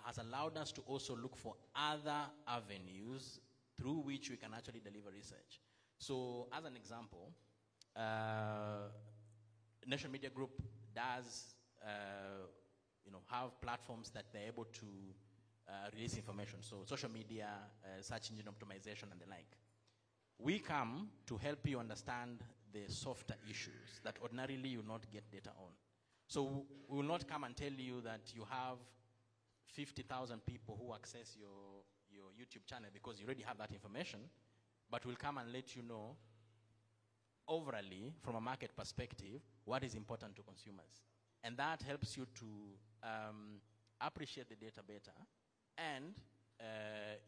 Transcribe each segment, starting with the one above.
has allowed us to also look for other avenues through which we can actually deliver research. So, as an example, Nation Media Group does, have platforms that they're able to release information. So, social media, search engine optimization, and the like. We come to help you understand the softer issues that ordinarily you will not get data on. So, we will not come and tell you that you have 50,000 people who access your YouTube channel because you already have that information, but we'll come and let you know overally, from a market perspective, what is important to consumers. And that helps you to appreciate the data better and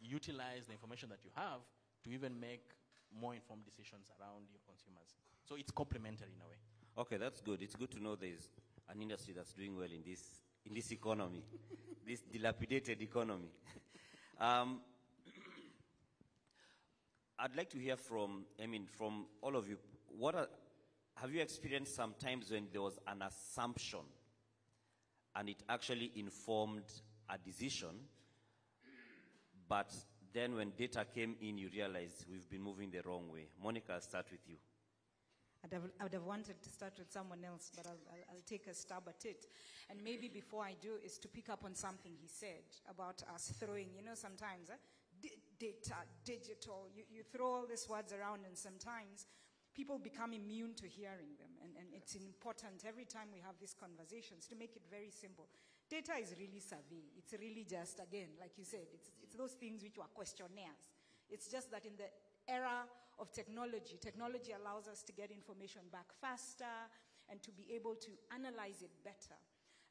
utilize the information that you have to even make more informed decisions around your consumers. So it's complementary in a way. Okay, that's good. It's good to know there's an industry that's doing well in this economy, this dilapidated economy. I'd like to hear from all of you. Have you experienced some times when there was an assumption and it actually informed a decision, but then when data came in, you realized we've been moving the wrong way? Monica, I'll start with you. I would have wanted to start with someone else, but I'll take a stab at it. And maybe before I do is to pick up on something he said about us throwing, sometimes data, digital, you throw all these words around, and sometimes people become immune to hearing them. And it's important every time we have these conversations to make it very simple. Data is really survey. It's really just, again, like you said, it's those things which were questionnaires. It's just that in the era of technology allows us to get information back faster and to be able to analyze it better.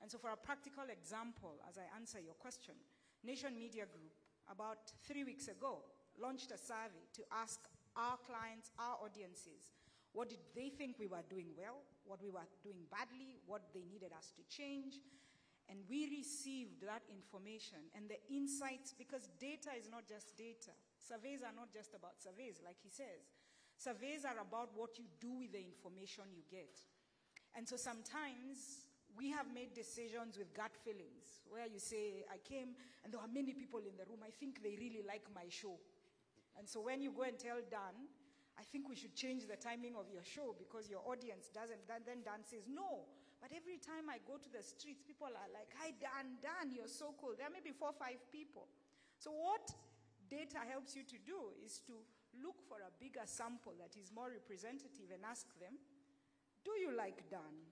And so for a practical example, as I answer your question, Nation Media Group, about 3 weeks ago, launched a survey to ask our clients, our audiences, what did they think we were doing well, what we were doing badly, what they needed us to change. And we received that information and the insights, because data is not just data. Surveys are not just about surveys, like he says. Surveys are about what you do with the information you get. And so sometimes we have made decisions with gut feelings, where you say, I came and there were many people in the room, I think they really like my show. And so when you go and tell Dan, I think we should change the timing of your show because your audience doesn't, then Dan says, no. But every time I go to the streets, people are like, hi, Dan, you're so cool. There may be 4 or 5 people. So what data helps you to do is to look for a bigger sample that is more representative and ask them, do you like Dan?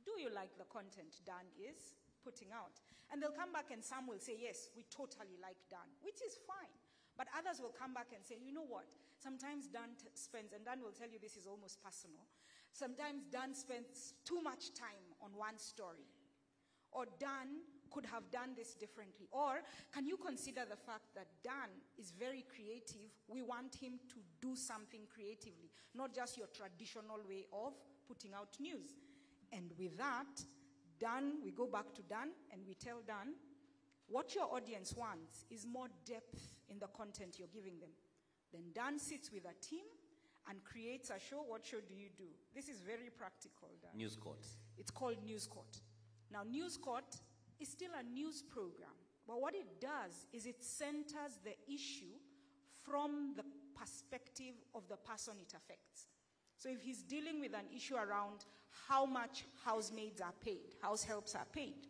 Do you like the content Dan is putting out? And they'll come back and some will say, yes, we totally like Dan, which is fine. But others will come back and say, you know what? Sometimes Dan spends, and Dan will tell you this is almost personal, sometimes Dan spends too much time on one story. Or Dan could have done this differently. Or can you consider the fact that Dan is very creative? We want him to do something creatively, not just your traditional way of putting out news. And with that, Dan, we go back to Dan and we tell Dan, what your audience wants is more depth in the content you're giving them. Then Dan sits with a team and creates a show. What show do you do? This is very practical, Dan. News Court. It's called News Court. Now, News Court is still a news program, but what it does is it centers the issue from the perspective of the person it affects. So if he's dealing with an issue around how much housemaids are paid, house helps are paid,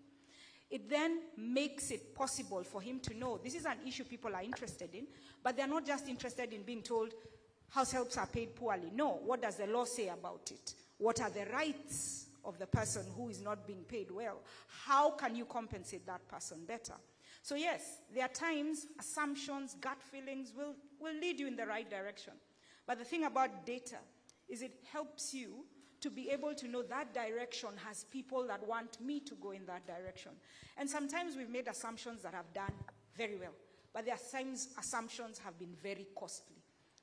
it then makes it possible for him to know this is an issue people are interested in, but they're not just interested in being told house helps are paid poorly. No, what does the law say about it? What are the rights of the person who is not being paid well? How can you compensate that person better? So yes, there are times assumptions, gut feelings will lead you in the right direction. But the thing about data is it helps you to be able to know that direction has people that want me to go in that direction. And sometimes we've made assumptions that have done very well, but there are times assumptions have been very costly.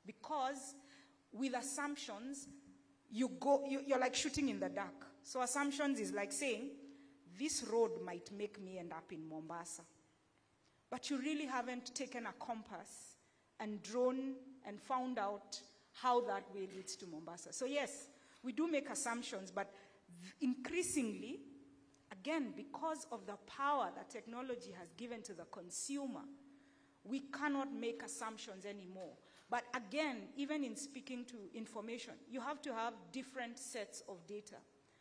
Because with assumptions, you're like shooting in the dark. So assumptions is like saying, this road might make me end up in Mombasa. But you really haven't taken a compass and drawn and found out how that way leads to Mombasa. So yes, we do make assumptions, but increasingly, again, because of the power that technology has given to the consumer, we cannot make assumptions anymore. But again, even in speaking to information, you have to have different sets of data.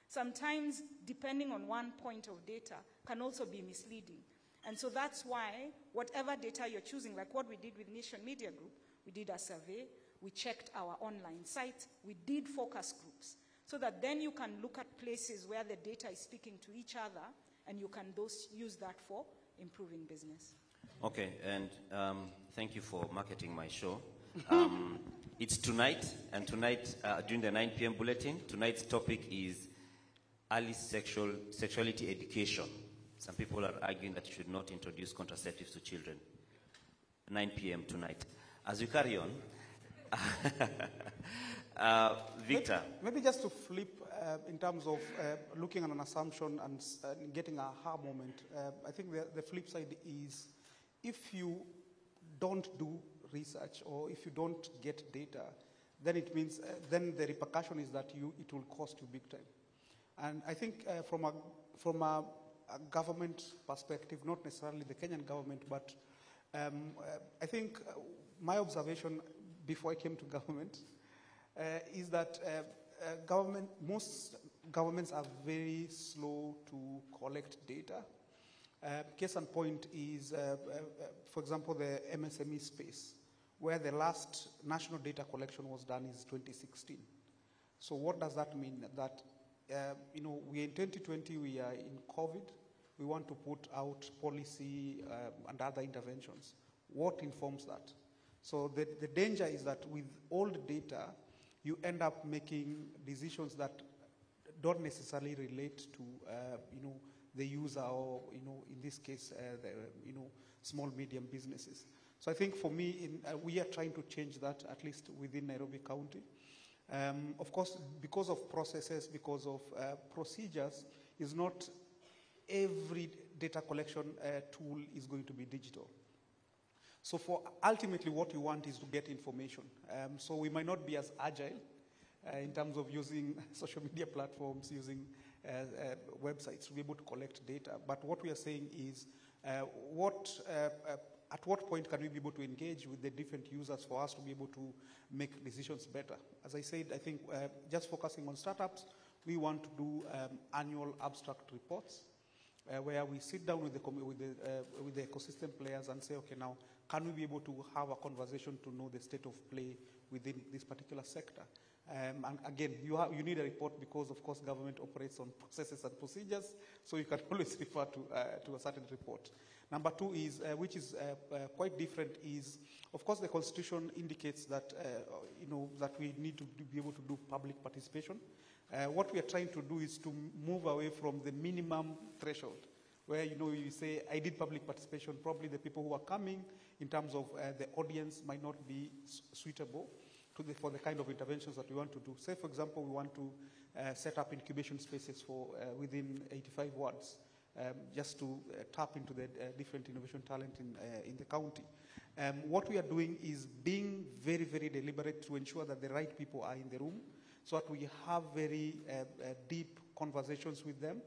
Sometimes, depending on one point of data, can also be misleading. And so that's why whatever data you're choosing, like what we did with Nation Media Group, we did a survey, we checked our online site, we did focus groups, so that then you can look at places where the data is speaking to each other, and you can use that for improving business. Okay, and thank you for marketing my show. It's tonight, and tonight, during the 9 p.m. bulletin, tonight's topic is early sexuality education. Some people are arguing that you should not introduce contraceptives to children. 9 p.m. tonight. As we carry on, Victor. Maybe just to flip in terms of looking at an assumption and getting a aha moment, I think the flip side is if you don't do research or if you don't get data, then it means then the repercussion is that it will cost you big time. And I think from a government perspective, not necessarily the Kenyan government, but I think my observation before I came to government is that most governments are very slow to collect data. Case in point is, for example, the MSME space, where the last national data collection was done is 2016. So what does that mean? That, we in 2020, we are in COVID. We want to put out policy and other interventions. What informs that? So the danger is that with old data, you end up making decisions that don't necessarily relate to, the user or, in this case, small, medium businesses. So I think for me, we are trying to change that, at least within Nairobi County. Of course, because of processes, because of procedures, is not every data collection tool is going to be digital. So ultimately what you want is to get information. So we might not be as agile in terms of using social media platforms, using websites to be able to collect data. But what we are saying is at what point can we be able to engage with the different users for us to be able to make decisions better? As I said, I think just focusing on startups, we want to do annual abstract reports where we sit down with the ecosystem players and say, okay, now, can we be able to have a conversation to know the state of play within this particular sector? And again, you need a report because, of course, government operates on processes and procedures, so you can always refer to a certain report. Number two is, which is quite different, is, of course, the Constitution indicates that, that we need to be able to do public participation. What we are trying to do is to move away from the minimum threshold, where, you say, I did public participation, probably the people who are coming, in terms of the audience, might not be suitable for the kind of interventions that we want to do. Say, for example, we want to set up incubation spaces for within 85 wards, just to tap into the different innovation talent in the county. What we are doing is being very, very deliberate to ensure that the right people are in the room, so that we have very deep conversations with them,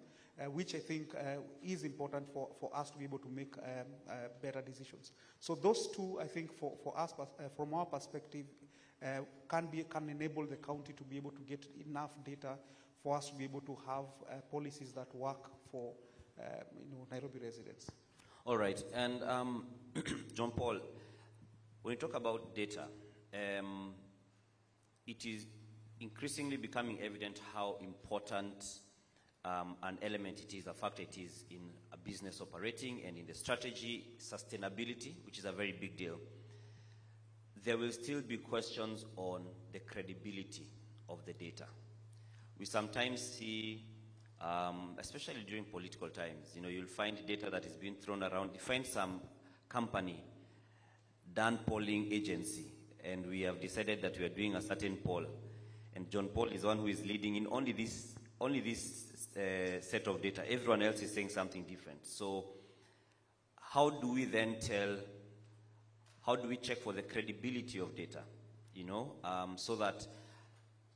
which I think is important for us to be able to make better decisions. So those two, I think, for us, from our perspective, can enable the county to be able to get enough data for us to be able to have policies that work for Nairobi residents. All right, and John Paul, when you talk about data, it is increasingly becoming evident how important an element it is, a factor it is in a business operating and in the strategy, sustainability, which is a very big deal. There will still be questions on the credibility of the data. We sometimes see, especially during political times, you'll find data that is being thrown around. You find some company, done polling agency, and we have decided that we are doing a certain poll. And John Paul is one who is leading in only this set of data. Everyone else is saying something different. So how do we then how do we check for the credibility of data, so that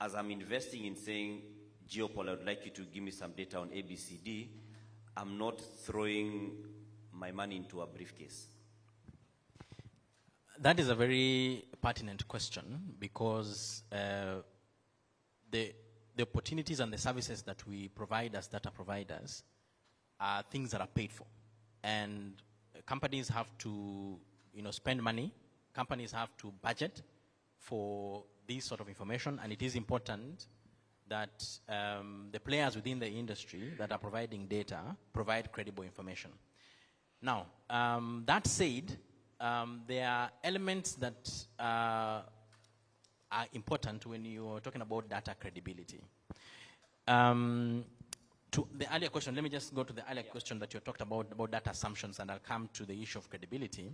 as I'm investing in saying, Geopol, I would like you to give me some data on ABCD, I'm not throwing my money into a briefcase? That is a very pertinent question because the opportunities and the services that we provide as data providers are things that are paid for. And companies have to, spend money. Companies have to budget for this sort of information, and it is important that the players within the industry that are providing data provide credible information. Now, that said, there are elements that are important when you're talking about data credibility. To the earlier question, let me just go to the earlier question that you talked about data assumptions, and I'll come to the issue of credibility.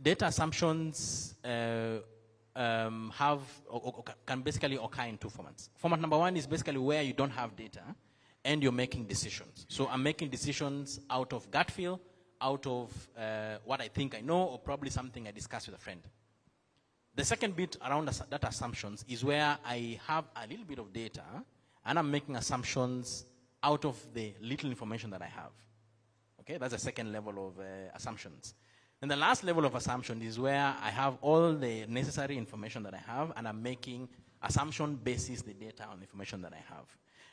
Data assumptions have or can basically occur in two formats. Format number one is basically where you don't have data and you're making decisions. So I'm making decisions out of gut feel, out of what I think I know, or probably something I discussed with a friend. The second bit around data assumptions is where I have a little bit of data and I'm making assumptions out of the little information that I have. Okay, that's the second level of assumptions. And the last level of assumption is where I have all the necessary information that I have and I'm making assumption basis the data on the information that I have.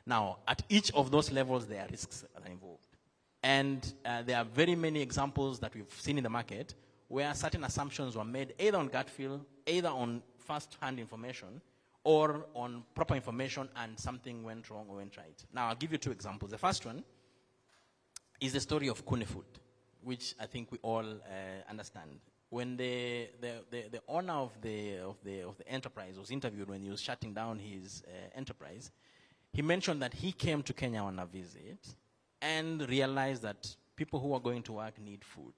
Now, at each of those levels, there are risks that are involved. And there are very many examples that we've seen in the market where certain assumptions were made either on gut feel, either on first-hand information, or on proper information and something went wrong or went right. Now, I'll give you two examples. The first one is the story of Kune Food, which I think we all understand. When the owner of the enterprise was interviewed when he was shutting down his enterprise, he mentioned that he came to Kenya on a visit and realized that people who are going to work need food.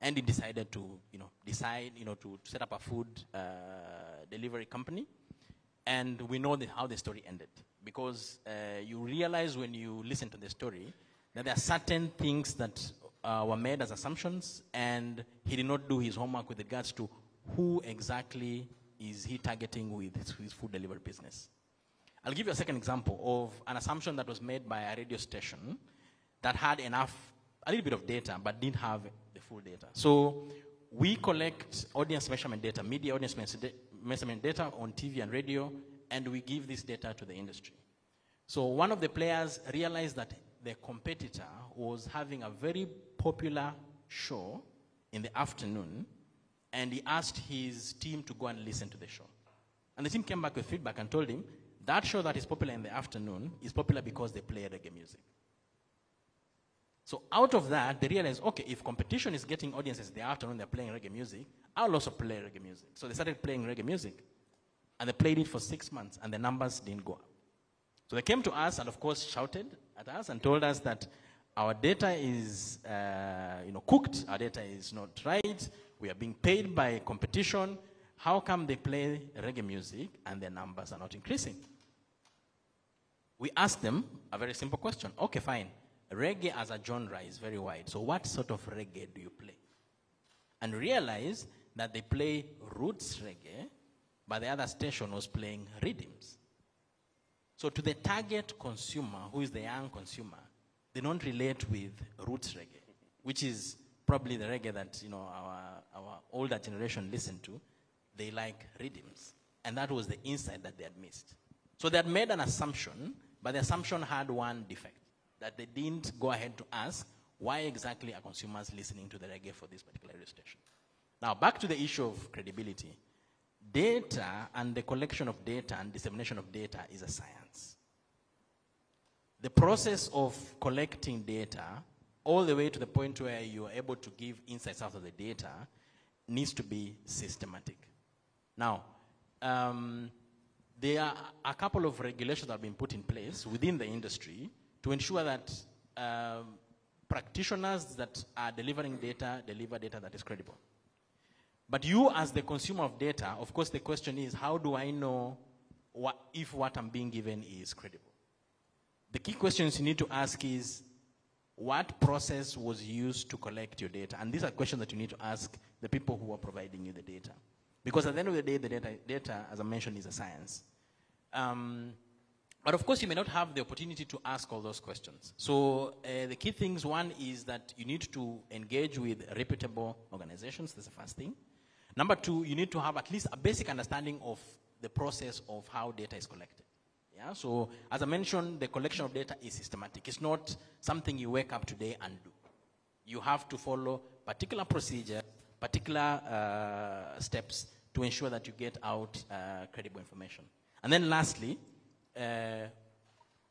And he decided to, to set up a food delivery company. And we know how the story ended. Because you realize when you listen to the story that there are certain things that were made as assumptions, and he did not do his homework with regards to who exactly is he targeting with his food delivery business. I'll give you a second example of an assumption that was made by a radio station that had a little bit of data, but didn't have the full data. So we collect audience measurement data, media audience measurement data on TV and radio, and we give this data to the industry. So one of the players realized that their competitor was having a very popular show in the afternoon, and he asked his team to go and listen to the show. And the team came back with feedback and told him, that show that is popular in the afternoon is popular because they play reggae music. So out of that, they realized, okay, if competition is getting audiences in the afternoon, they're playing reggae music, I'll also play reggae music. So they started playing reggae music, and they played it for 6 months, and the numbers didn't go up. So they came to us and, of course, shouted at us and told us that our data is, cooked. Our data is not right. We are being paid by competition. How come they play reggae music and their numbers are not increasing? We asked them a very simple question. Okay, fine. Reggae as a genre is very wide. So what sort of reggae do you play? And realize that they play roots reggae, but the other station was playing rhythms. So to the target consumer, who is the young consumer, they don't relate with roots reggae, which is probably the reggae that our older generation listened to. They like rhythms. And that was the insight that they had missed. So they had made an assumption, but the assumption had one defect, that they didn't go ahead to ask why exactly are consumers listening to the reggae for this particular radio station. Now, back to the issue of credibility. Data and the collection of data and dissemination of data is a science. The process of collecting data, all the way to the point where you are able to give insights out of the data, needs to be systematic. Now, there are a couple of regulations that have been put in place within the industry to ensure that practitioners that are delivering data deliver data that is credible. But you, as the consumer of data, of course, the question is, how do I know if what I'm being given is credible? The key questions you need to ask is, what process was used to collect your data? And these are questions that you need to ask the people who are providing you the data. Because at the end of the day, the data, as I mentioned, is a science. But of course, you may not have the opportunity to ask all those questions. So the key things, one is that you need to engage with reputable organizations. That's the first thing. Number two, you need to have at least a basic understanding of the process of how data is collected. Yeah? So as I mentioned, the collection of data is systematic. It's not something you wake up today and do. You have to follow particular procedure, particular steps to ensure that you get out credible information. And then lastly,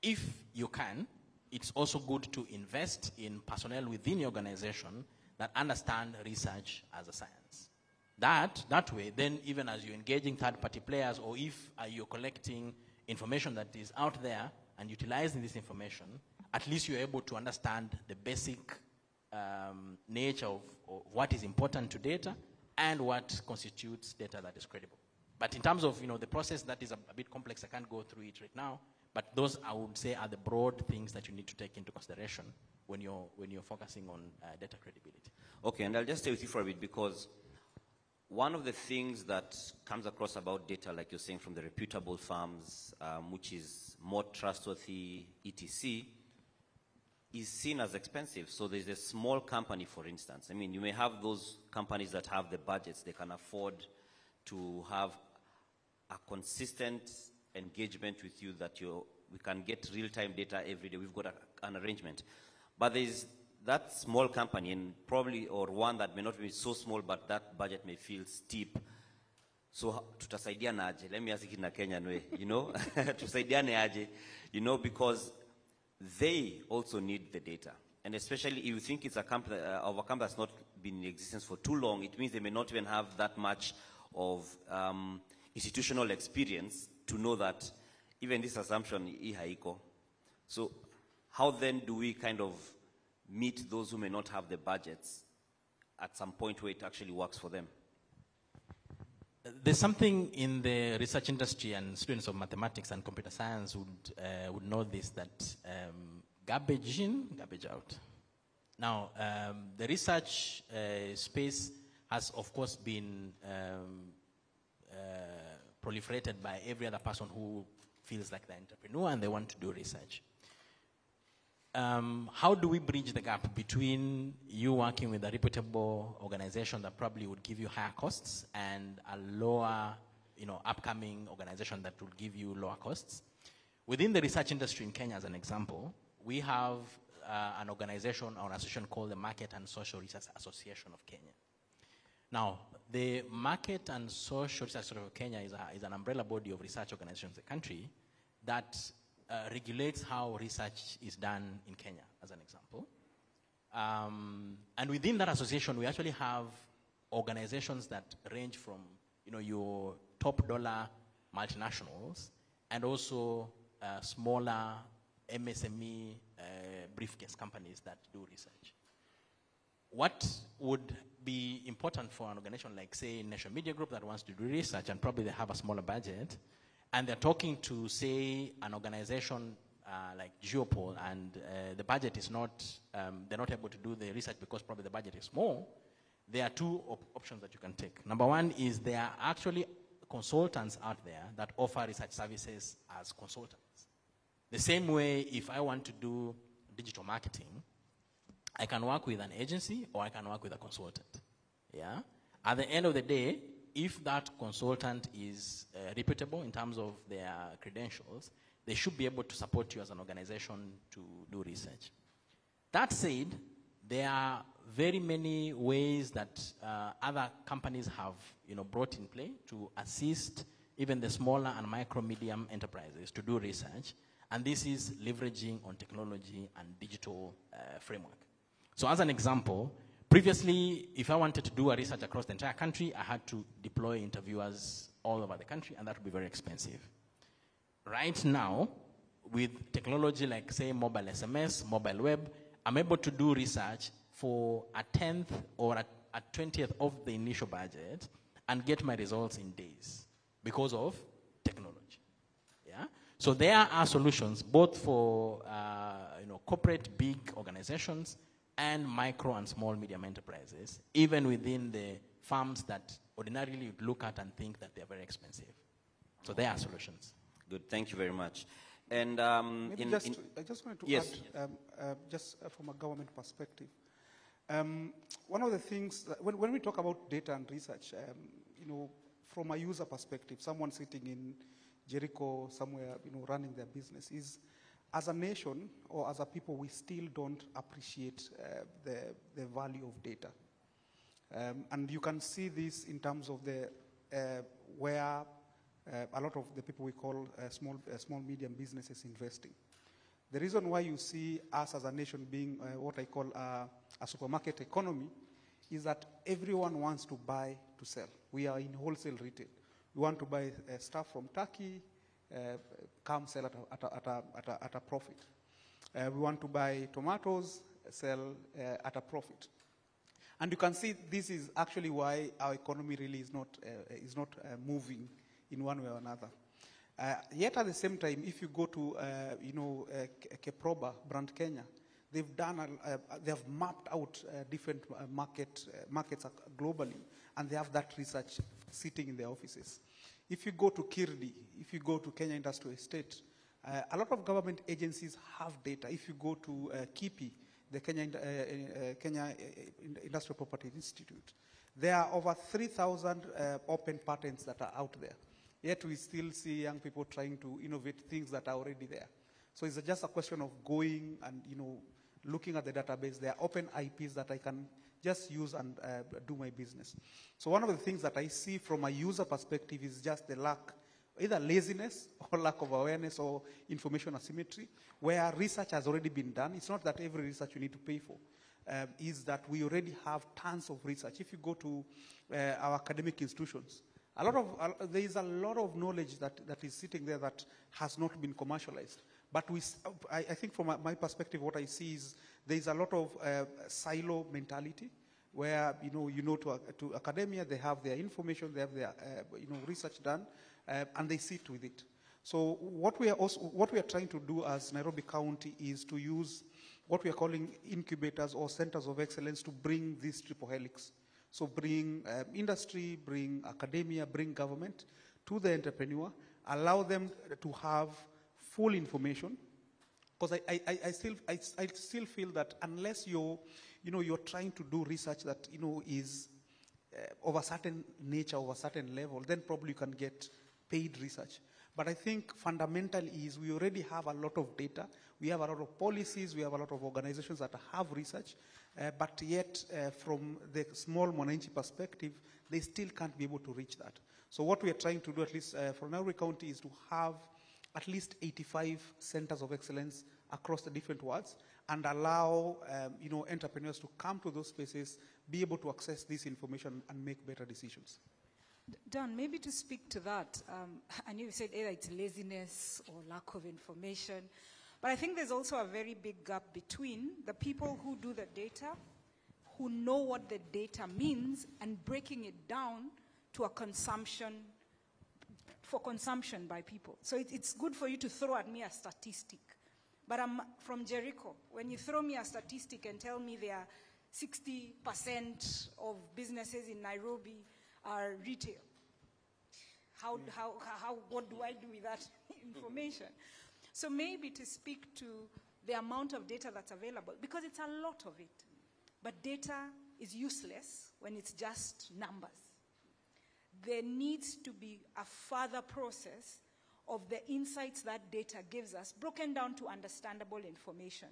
if you can, it's also good to invest in personnel within your organization that understand research as a science. That way, then even as you're engaging third-party players, or if you're collecting information that is out there and utilizing this information, at least you're able to understand the basic nature of what is important to data and what constitutes data that is credible. But in terms of the process, that is a bit complex. I can't go through it right now. But those, I would say, are the broad things that you need to take into consideration when you're focusing on data credibility. Okay, and I'll just stay with you for a bit, because one of the things that comes across about data, like you're saying, from the reputable firms, which is more trustworthy, etc., is seen as expensive. So there's a small company, for instance. I mean, you may have those companies that have the budgets. They can afford to have a consistent engagement with you, that we can get real-time data every day. We've got an arrangement. But there's that small company, and probably, or one that may not be so small, but that budget may feel steep. So tutasaidiana aje? Let me ask it in a Kenyan way, tusaidiane aje, because they also need the data. And especially if you think it's a company that's not been in existence for too long, it means they may not even have that much of institutional experience to know that even this assumption is haiko. So how then do we kind of meet those who may not have the budgets at some point where it actually works for them? There's something in the research industry, and students of mathematics and computer science would know this, that garbage in, garbage out. Now, the research space has, of course, been proliferated by every other person who feels like they're an entrepreneur and they want to do research. How do we bridge the gap between you working with a reputable organization that probably would give you higher costs and a lower, upcoming organization that would give you lower costs? Within the research industry in Kenya, as an example, we have an organization or an association called the Market and Social Research Association of Kenya. Now, the Market and Social Research Association of Kenya is an umbrella body of research organizations in the country that regulates how research is done in Kenya, as an example. And within that association, we actually have organizations that range from, your top dollar multinationals and also smaller MSME briefcase companies that do research. What would be important for an organization like, say, National Media Group that wants to do research and probably they have a smaller budget, and they're talking to, say, an organization like Geopol, and the budget is not, they're not able to do the research because probably the budget is small, there are two options that you can take. Number one is there are actually consultants out there that offer research services as consultants. The same way, if I want to do digital marketing, I can work with an agency or I can work with a consultant. Yeah? At the end of the day, if that consultant is reputable in terms of their credentials, they should be able to support you as an organization to do research. That said, there are very many ways that other companies have brought in play to assist even the smaller and micro-medium enterprises to do research, and this is leveraging on technology and digital framework. So as an example, previously, if I wanted to do a research across the entire country, I had to deploy interviewers all over the country, and that would be very expensive. Right now, with technology like, say, mobile SMS, mobile web, I'm able to do research for a 10th or a 20th of the initial budget and get my results in days because of technology. Yeah? So there are solutions both for corporate big organizations and micro and small medium enterprises, even within the firms that ordinarily you'd look at and think that they're very expensive. So there are solutions. Good, thank you very much. And Maybe I just wanted to yes. add, from a government perspective. One of the things, when we talk about data and research, from a user perspective, someone sitting in Jericho somewhere, running their business, is as a nation or as a people, we still don't appreciate the value of data. And you can see this in terms of where a lot of the people we call small medium businesses investing. The reason why you see us as a nation being what I call a supermarket economy is that everyone wants to buy to sell. We are in wholesale retail. We want to buy stuff from Turkey, come sell at a profit. We want to buy tomatoes, sell at a profit. And you can see this is actually why our economy really is not moving in one way or another. Yet at the same time, if you go to Keproba, Brand Kenya, they have mapped out different markets globally, and they have that research sitting in their offices. If you go to Kirdi, if you go to Kenya Industrial Estate, a lot of government agencies have data. If you go to KIPI, the Kenya Industrial Property Institute, there are over 3,000 open patents that are out there. Yet we still see young people trying to innovate things that are already there. So it's just a question of going and looking at the database. There are open IPs that I can just use and do my business. So one of the things that I see from a user perspective is just the lack, either laziness or lack of awareness or information asymmetry, where research has already been done. It's not that every research you need to pay for. Is that we already have tons of research. If you go to our academic institutions, there is a lot of knowledge that is sitting there that has not been commercialized. But I think from my perspective, what I see is there is a lot of silo mentality, where to academia they have their information, they have their research done, and they sit with it. So what we are trying to do as Nairobi County is to use what we are calling incubators or centers of excellence to bring this triple helix. So bring industry, bring academia, bring government to the entrepreneur, allow them to have full information. Because I still feel that unless you're trying to do research that is of a certain nature, of a certain level, then probably you can get paid research. But I think fundamentally is we already have a lot of data. We have a lot of policies. We have a lot of organizations that have research. But yet, from the small Mwananchi perspective, they still can't be able to reach that. So what we are trying to do, at least for Nairobi County, is to have at least 85 centers of excellence across the different wards and allow entrepreneurs to come to those spaces, be able to access this information and make better decisions. Dan, maybe to speak to that, I know you said either it's laziness or lack of information, but I think there's also a very big gap between the people who do the data, who know what the data means, and breaking it down to for consumption by people. So it's good for you to throw at me a statistic, but I'm from Jericho. When you throw me a statistic and tell me there are 60% of businesses in Nairobi are retail, what do I do with that information? So maybe to speak to the amount of data that's available, because it's a lot of it. But data is useless when it's just numbers. There needs to be a further process of the insights that data gives us, broken down to understandable information.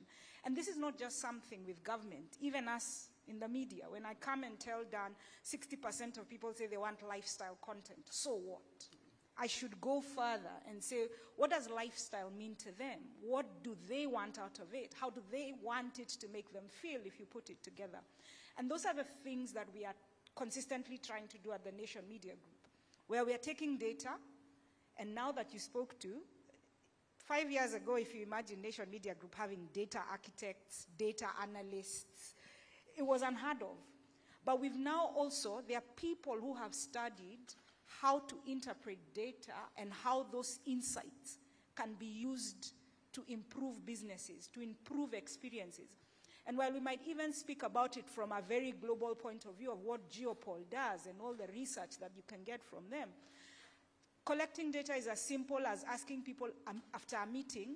And this is not just something with government, even us in the media. When I come and tell Dan, 60% of people say they want lifestyle content. So what? I should go further and say, what does lifestyle mean to them? What do they want out of it? How do they want it to make them feel if you put it together? And those are the things that we are consistently trying to do at the Nation Media Group, where we are taking data, and now that you spoke to, 5 years ago, if you imagine Nation Media Group having data architects, data analysts, it was unheard of. But we've now also, there are people who have studied how to interpret data and how those insights can be used to improve businesses, to improve experiences. And while we might even speak about it from a very global point of view of what Geopol does and all the research that you can get from them, Collecting data is as simple as asking people after a meeting,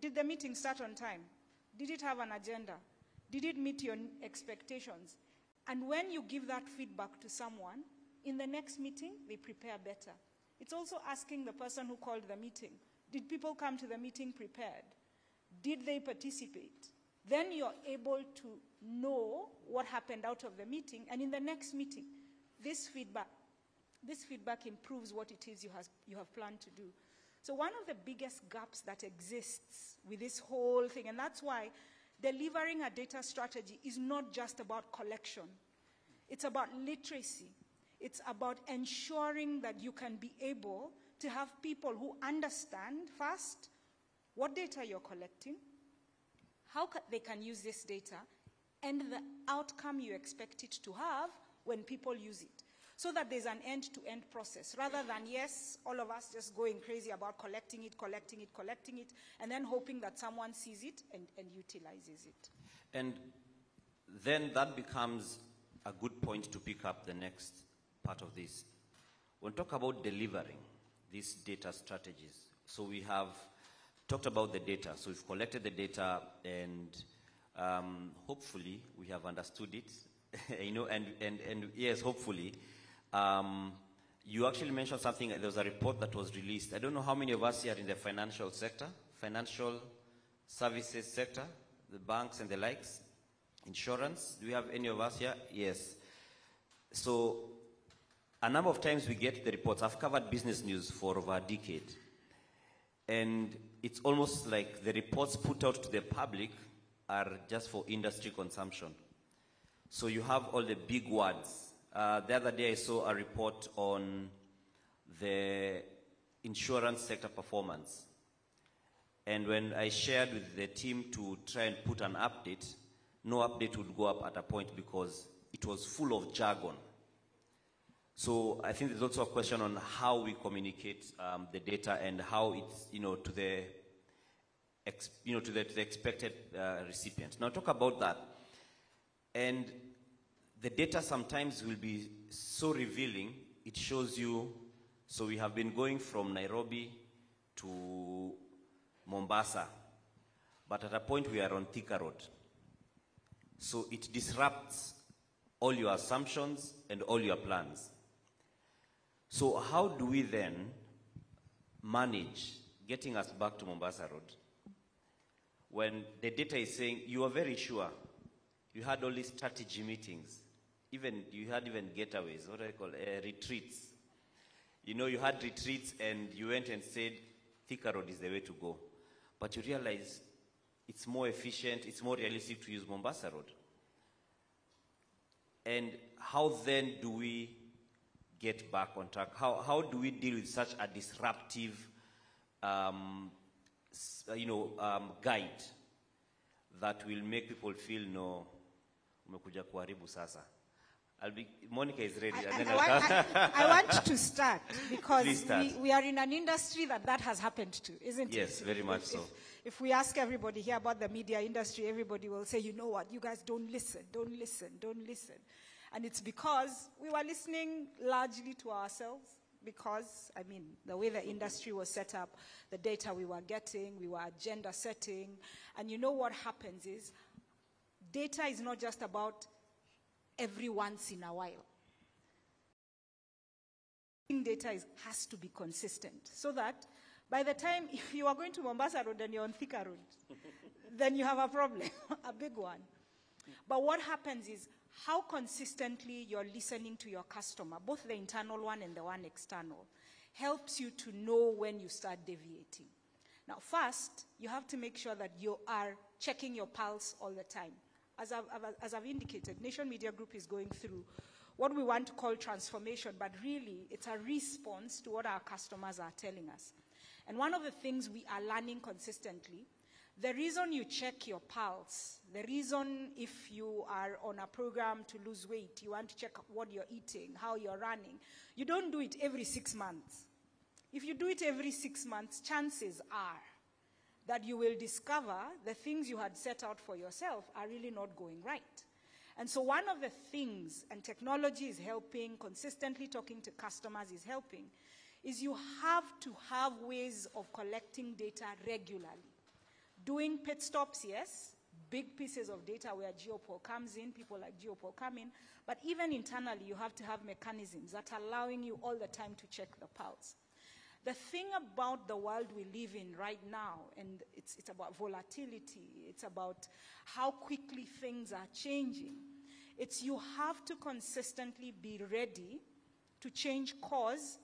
did the meeting start on time? Did it have an agenda? Did it meet your expectations? And when you give that feedback to someone, in the next meeting, they prepare better. It's also asking the person who called the meeting, did people come to the meeting prepared? Did they participate? Then you're able to know what happened out of the meeting, and in the next meeting, this feedback improves what it is you have planned to do. So one of the biggest gaps that exists with this whole thing, and that's why delivering a data strategy is not just about collection. It's about literacy. It's about ensuring that you can be able to have people who understand first what data you're collecting, how they can use this data, and the outcome you expect it to have when people use it. So that there's an end-to-end process, rather than, yes, all of us just going crazy about collecting it, and then hoping that someone sees it and utilizes it. And then that becomes a good point to pick up the next part of this. We'll talk about delivering these data strategies. So we have talked about the data. So we've collected the data, and hopefully we have understood it. and yes, hopefully. You actually mentioned something. There was a report that was released. I don't know how many of us here are in the financial sector, financial services sector, the banks and the likes, insurance. Do we have any of us here? Yes. So a number of times we get the reports. I've covered business news for over a decade. And it's almost like the reports put out to the public are just for industry consumption. So you have all the big words. The other day I saw a report on the insurance sector performance. And when I shared with the team to try and put an update, no update would go up at a point because it was full of jargon. So I think there's also a question on how we communicate the data and how it's, to the expected recipient. Now talk about that. And the data sometimes will be so revealing, it shows you, so we have been going from Nairobi to Mombasa, but at a point we are on Thika Road. So it disrupts all your assumptions and all your plans. So how do we then manage getting us back to Mombasa Road when the data is saying you are very sure you had all these strategy meetings, you had even getaways, what do I call retreats. You had retreats and you went and said Thika Road is the way to go. But you realize it's more efficient, it's more realistic to use Mombasa Road. And how then do we get back on track? How do we deal with such a disruptive guide that will make people feel, no, umekuja kuharibu sasa? Monica is ready. I want to start because we are in an industry that has happened to, isn't it? Yes, very much so. If we ask everybody here about the media industry, everybody will say, you know what, you guys don't listen. And it's because we were listening largely to ourselves because, the way the industry was set up, the data we were getting, we were agenda setting. And you know what happens is, data is not just about every once in a while. Data has to be consistent so that by the time if you are going to Mombasa Road and you're on Thika Road, then you have a problem, a big one. But what happens is how consistently you're listening to your customer, both the internal one and the one external, helps you to know when you start deviating. Now, first, you have to make sure that you are checking your pulse all the time. As I've indicated, Nation Media Group is going through what we want to call transformation, but really it's a response to what our customers are telling us. And one of the things we are learning consistently, the reason you check your pulse, the reason if you are on a program to lose weight, you want to check what you're eating, how you're running, you don't do it every 6 months. If you do it every 6 months, chances are that you will discover the things you had set out for yourself are really not going right. And so one of the things, and technology is helping, consistently talking to customers is helping, is you have to have ways of collecting data regularly. Doing pit stops, yes, big pieces of data where Geopol comes in, people like Geopol come in, but even internally you have to have mechanisms that are allowing you all the time to check the pulse. The thing about the world we live in right now, and it's about volatility, it's about how quickly things are changing, it's you have to consistently be ready to change course,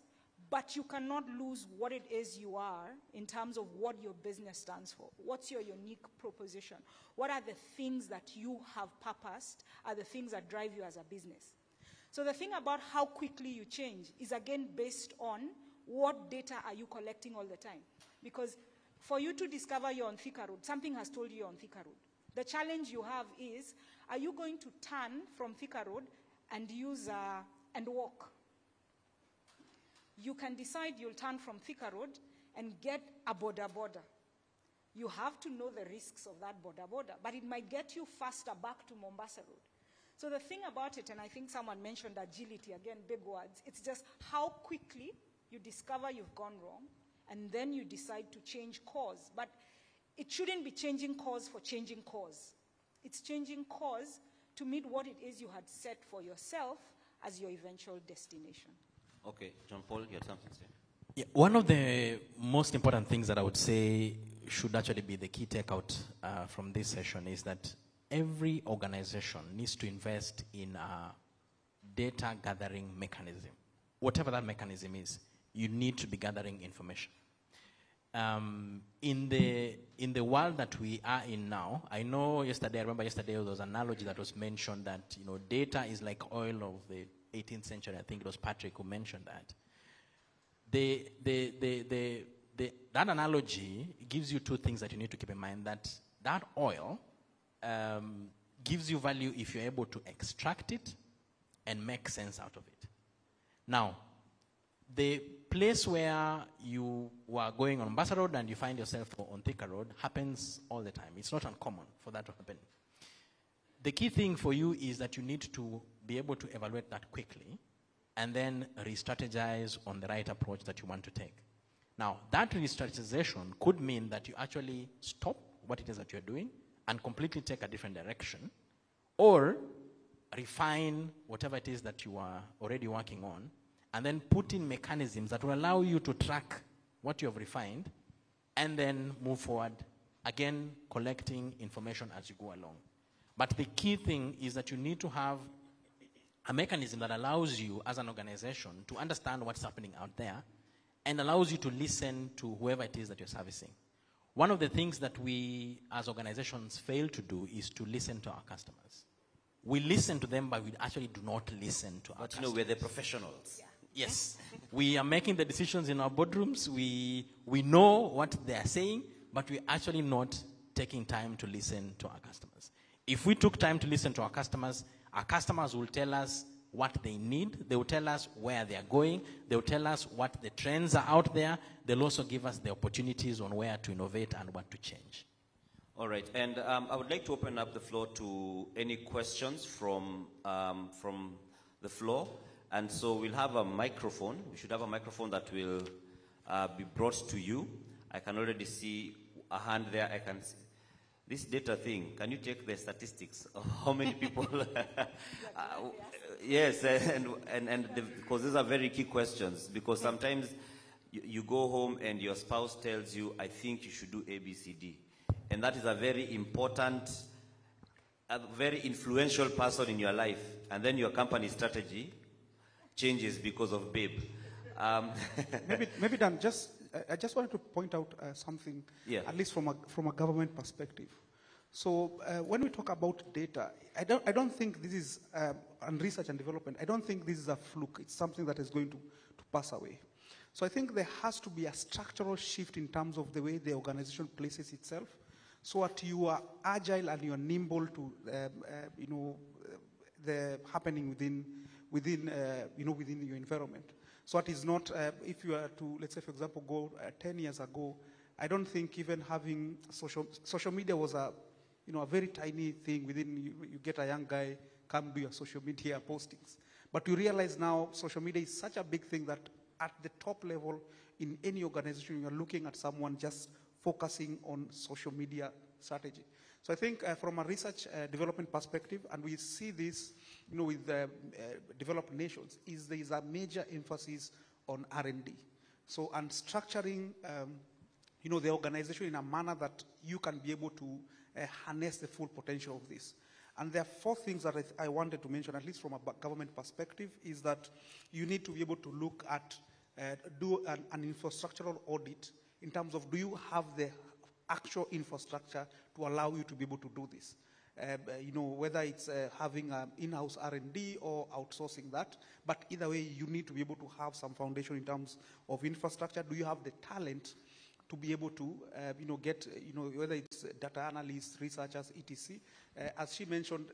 but you cannot lose what it is you are in terms of what your business stands for. What's your unique proposition? What are the things that you have purposed are the things that drive you as a business? So the thing about how quickly you change is again based on what data are you collecting all the time. Because for you to discover you're on Thika Road, something has told you you're on Thika Road. The challenge you have is, are you going to turn from Thika Road and and walk? You can decide you'll turn from Thika Road and get a border. You have to know the risks of that border, but it might get you faster back to Mombasa Road. So the thing about it, and I think someone mentioned agility, again, big words, it's just how quickly you discover you've gone wrong, and then you decide to change course. But it shouldn't be changing course for changing course. It's changing course to meet what it is you had set for yourself as your eventual destination. Okay, John Paul, you had something to say? Yeah, one of the most important things that I would say should actually be the key takeout from this session is that every organization needs to invest in a data gathering mechanism. Whatever that mechanism is, you need to be gathering information. In the world that we are in now, I remember yesterday there was an analogy that was mentioned that, data is like oil of the 18th century. I think it was Patrick who mentioned that. That analogy gives you two things that you need to keep in mind. That oil gives you value if you're able to extract it and make sense out of it. Now, the place where you were going on Mombasa Road and you find yourself on Thika Road happens all the time. It's not uncommon for that to happen. The key thing for you is that you need to be able to evaluate that quickly and then re-strategize on the right approach that you want to take. Now, that re-strategization could mean that you actually stop what it is that you're doing and completely take a different direction, or refine whatever it is that you are already working on, and then put in mechanisms that will allow you to track what you have refined and then move forward, again, collecting information as you go along. But the key thing is that you need to have a mechanism that allows you as an organization to understand what's happening out there and allows you to listen to whoever it is that you're servicing. One of the things that we as organizations fail to do is to listen to our customers. We listen to them, but we actually do not listen to our customers. But we're the professionals. Yeah. Yes. We are making the decisions in our boardrooms. We know what they are saying, but we're actually not taking time to listen to our customers. If we took time to listen to our customers will tell us what they need. They will tell us where they are going. They will tell us what the trends are out there. They'll also give us the opportunities on where to innovate and what to change. All right, and I would like to open up the floor to any questions from the floor. And so we'll have a microphone. We should have a microphone that will be brought to you. I can already see a hand there. I can see this data thing. Can you take the statistics of how many people? Yes, because these are very key questions. Because sometimes you go home and your spouse tells you, I think you should do A, B, C, D. And that is a very important, a very influential person in your life. And then your company strategy changes because of babe. Maybe Dan, I just wanted to point out something, at least from a government perspective. So when we talk about data, I don't think this is, and research and development, I don't think this is a fluke. It's something that is going to pass away. So I think there has to be a structural shift in terms of the way the organization places itself, so that you are agile and you are nimble to, the happening within your environment. So it is not, if you are to, let's say, for example, go 10 years ago, I don't think even having social media was a very tiny thing within, you get a young guy, come do your social media postings. But you realize now social media is such a big thing that at the top level in any organization, you're looking at someone just focusing on social media strategy. So I think from a research development perspective, and we see this, with developed nations, is there is a major emphasis on R&D. So, and structuring, the organization in a manner that you can be able to harness the full potential of this. And there are 4 things that I wanted to mention, at least from a government perspective, is that you need to be able to look at, do an infrastructural audit in terms of, do you have the actual infrastructure to allow you to be able to do this? Whether it's having in-house R&D or outsourcing that, but either way, you need to be able to have some foundation in terms of infrastructure. Do you have the talent to be able to, get, whether it's data analysts, researchers, etc. As she mentioned,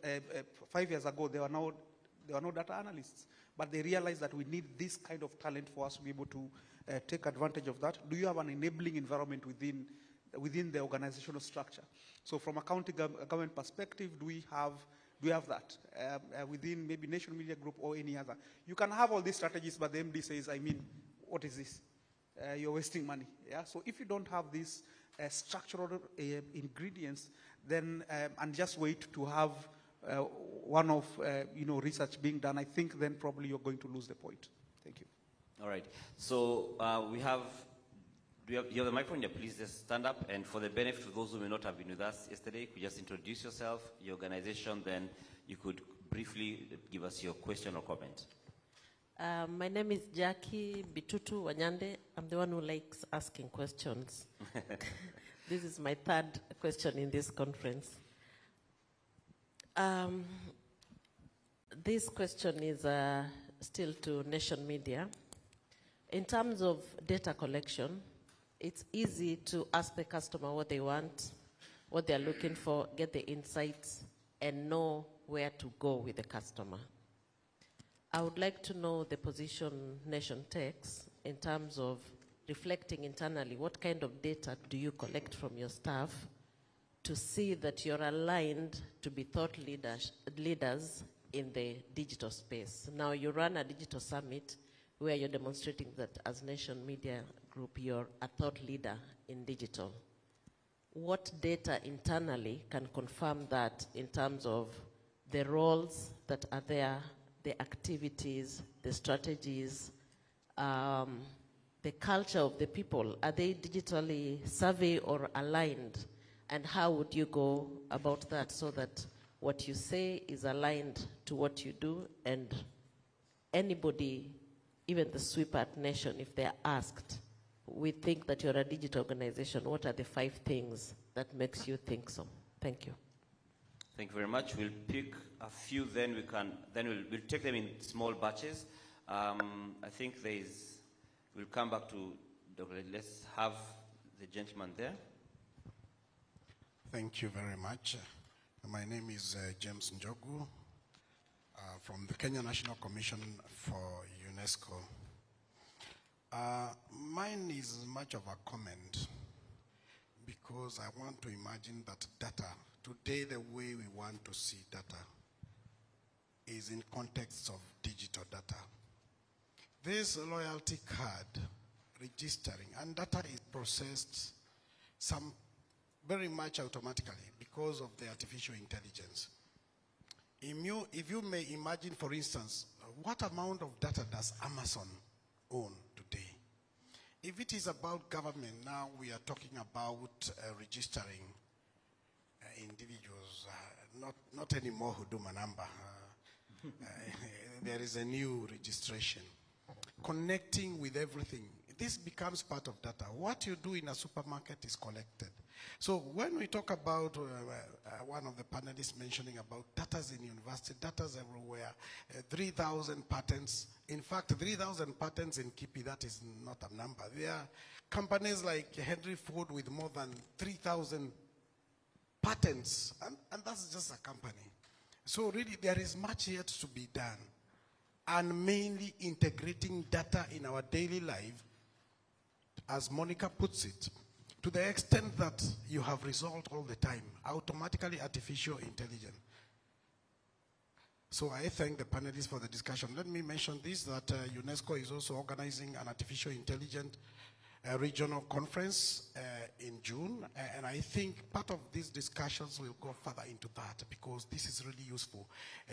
5 years ago, there were no data analysts, but they realized that we need this kind of talent for us to be able to take advantage of that. Do you have an enabling environment within the organizational structure? So from a county government perspective, do we have that within maybe Nation Media Group or any other? You can have all these strategies, but the MD says, what is this? You're wasting money. Yeah. So if you don't have these structural ingredients, then and just wait to have one of research being done, I think then probably you're going to lose the point. Thank you. All right. So we have. You have the microphone here, please just stand up. And for the benefit of those who may not have been with us yesterday, could you just introduce yourself, your organization, then you could briefly give us your question or comment. My name is Jackie Bitutu Wanyande. I'm the one who likes asking questions. This is my 3rd question in this conference. This question is still to Nation Media. In terms of data collection, it's easy to ask the customer what they want, what they're looking for, get the insights, and know where to go with the customer. I would like to know the position Nation takes in terms of reflecting internally. What kind of data do you collect from your staff to see that you're aligned to be thought leaders in the digital space? Now, you run a digital summit where you're demonstrating that as Nation Media Group, you're a thought leader in digital. What data internally can confirm that in terms of the roles that are there, the activities, the strategies, the culture of the people? Are they digitally savvy or aligned? And how would you go about that so that what you say is aligned to what you do, and anybody, even the sweeper at Nation, if they're asked, we think that you're a digital organization, what are the 5 things that makes you think so? Thank you. Thank you very much. We'll pick a few, then we'll take them in small batches. I think we'll come back to let's have the gentleman there. Thank you very much. My name is James Njogu from the Kenya National Commission for UNESCO. Mine is much of a comment because I want to imagine that data, today the way we want to see data is in context of digital data. This loyalty card registering and data is processed very much automatically because of the artificial intelligence. If you may imagine, for instance, what amount of data does Amazon own today? If it is about government, now we are talking about registering individuals, not anymore Huduma number. There is a new registration. Connecting with everything. This becomes part of data. What you do in a supermarket is collected. So when we talk about, one of the panelists mentioning about data in university, data everywhere, 3,000 patents. In fact, 3,000 patents in Kipi, that is not a number. There are companies like Henry Ford with more than 3,000 patents, and that's just a company. So really, there is much yet to be done. And mainly integrating data in our daily life, as Monica puts it, to the extent that you have result all the time, automatically artificial intelligence. So I thank the panelists for the discussion. Let me mention this, that UNESCO is also organizing an artificial intelligence regional conference in June. And I think part of these discussions will go further into that, because this is really useful.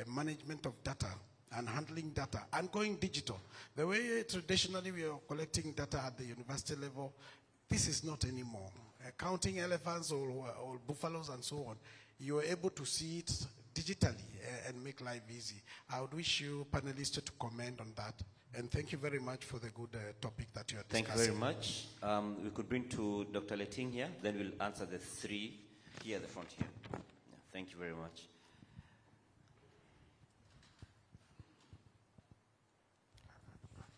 Management of data and handling data and going digital. The way traditionally we are collecting data at the university level, this is not anymore. Counting elephants or buffaloes and so on, you are able to see it digitally and make life easy. I would wish you panelists to comment on that. And thank you very much for the good topic that you are discussing. Thank you very much. We could bring to Dr. Leting here, then we'll answer the three here at the front here. Yeah, thank you very much.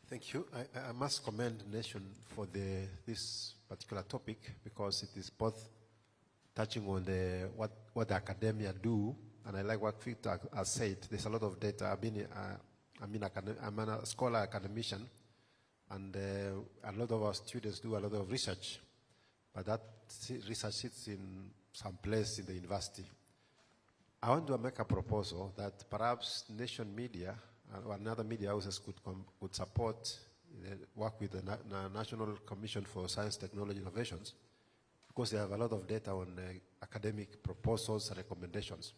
Thank you. I must commend Nation for this particular topic, because it is both touching on what the academia do, and I like what Victor has said. There's a lot of data. I'm a scholar academician, and a lot of our students do a lot of research, but that research sits in some place in the university. I want to make a proposal that perhaps Nation Media or another media houses could support work with the National Commission for Science, Technology, Innovations, because they have a lot of data on academic proposals and recommendations.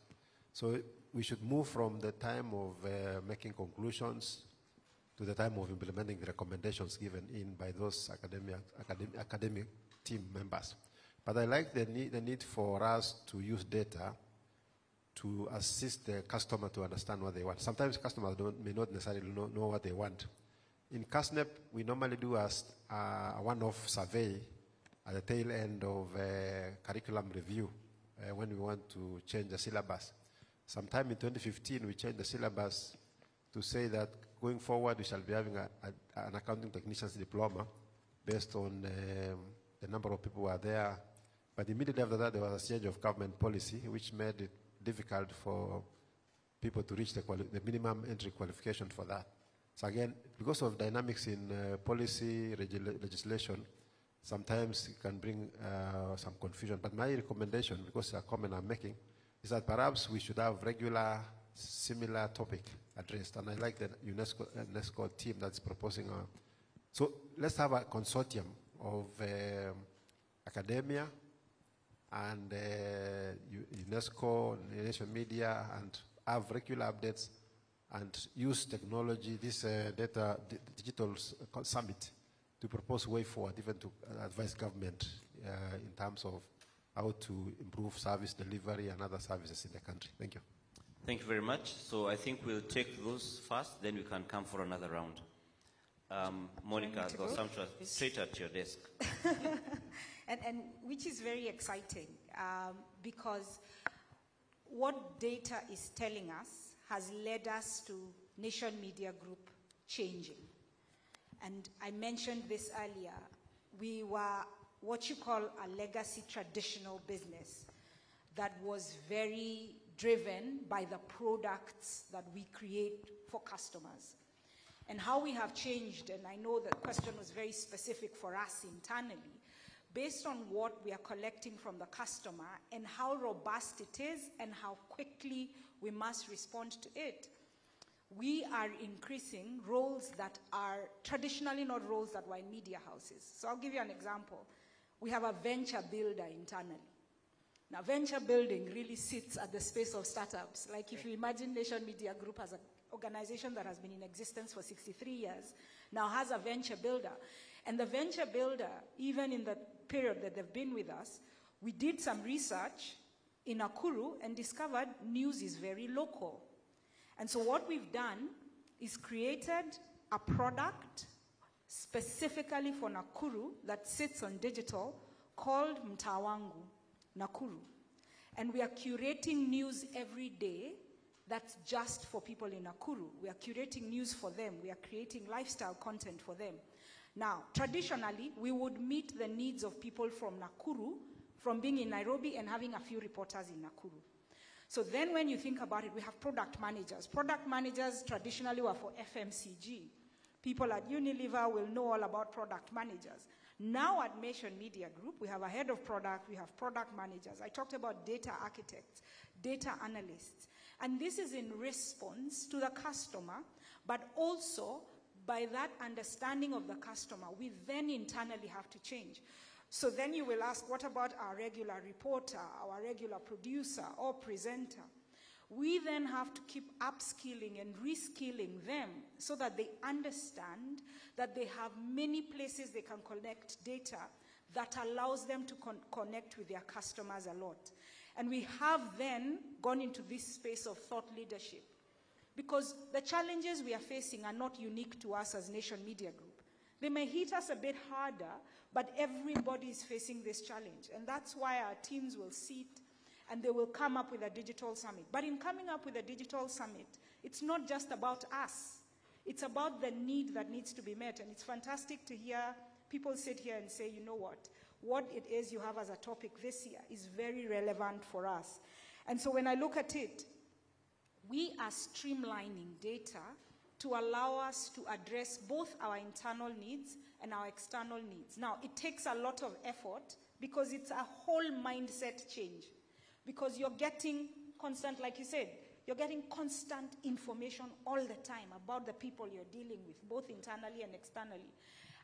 So we should move from the time of making conclusions to the time of implementing the recommendations given in by those academic team members. But I like the need for us to use data to assist the customer to understand what they want. Sometimes customers may not necessarily know what they want. In CASNEP, we normally do a one-off survey at the tail end of curriculum review when we want to change the syllabus. Sometime in 2015, we changed the syllabus to say that going forward, we shall be having an accounting technician's diploma based on the number of people who are there. But immediately after that, there was a change of government policy, which made it difficult for people to reach the minimum entry qualification for that. So again, because of dynamics in policy legislation, sometimes it can bring some confusion. But my recommendation, because it's a comment I'm making, is that perhaps we should have regular, similar topic addressed. And I like the UNESCO team that's proposing. So let's have a consortium of academia and UNESCO, Nation Media, and have regular updates and use technology, this digital summit, to propose way forward, even to advise government in terms of how to improve service delivery and other services in the country. Thank you. Thank you very much. So I think we'll take those first, then we can come for another round. Monica, straight at your desk. And which is very exciting because what data is telling us has led us to Nation Media Group changing. And I mentioned this earlier. We were what you call a legacy traditional business that was very driven by the products that we create for customers. And how we have changed, and I know the question was very specific for us internally, based on what we are collecting from the customer and how robust it is and how quickly we must respond to it. We are increasing roles that are traditionally not roles that were in media houses. So I'll give you an example. We have a venture builder internally. Now, venture building really sits at the space of startups. Like if you imagine Nation Media Group as an organization that has been in existence for 63 years, now has a venture builder. And the venture builder, even in the period that they've been with us, we did some research in Nakuru and discovered news is very local. And so what we've done is created a product specifically for Nakuru that sits on digital called Mtawangu Nakuru. And we are curating news every day that's just for people in Nakuru. We are curating news for them. We are creating lifestyle content for them. Now, traditionally, we would meet the needs of people from Nakuru, from being in Nairobi and having a few reporters in Nakuru. So then when you think about it, we have product managers. Product managers traditionally were for FMCG. People at Unilever will know all about product managers. Now at Nation Media Group, we have a head of product, we have product managers. I talked about data architects, data analysts. And this is in response to the customer, but also by that understanding of the customer, we then internally have to change. So then you will ask, what about our regular reporter, our regular producer or presenter? We then have to keep upskilling and reskilling them so that they understand that they have many places they can collect data that allows them to connect with their customers a lot. And we have then gone into this space of thought leadership, because the challenges we are facing are not unique to us as Nation Media Group. They may hit us a bit harder, but everybody is facing this challenge. And that's why our teams will sit and they will come up with a digital summit. But in coming up with a digital summit, it's not just about us. It's about the need that needs to be met. And it's fantastic to hear people sit here and say, you know what it is you have as a topic this year is very relevant for us. And so when I look at it, we are streamlining data to allow us to address both our internal needs and our external needs. Now, it takes a lot of effort because it's a whole mindset change. Because you're getting constant, like you said, you're getting constant information all the time about the people you're dealing with, both internally and externally.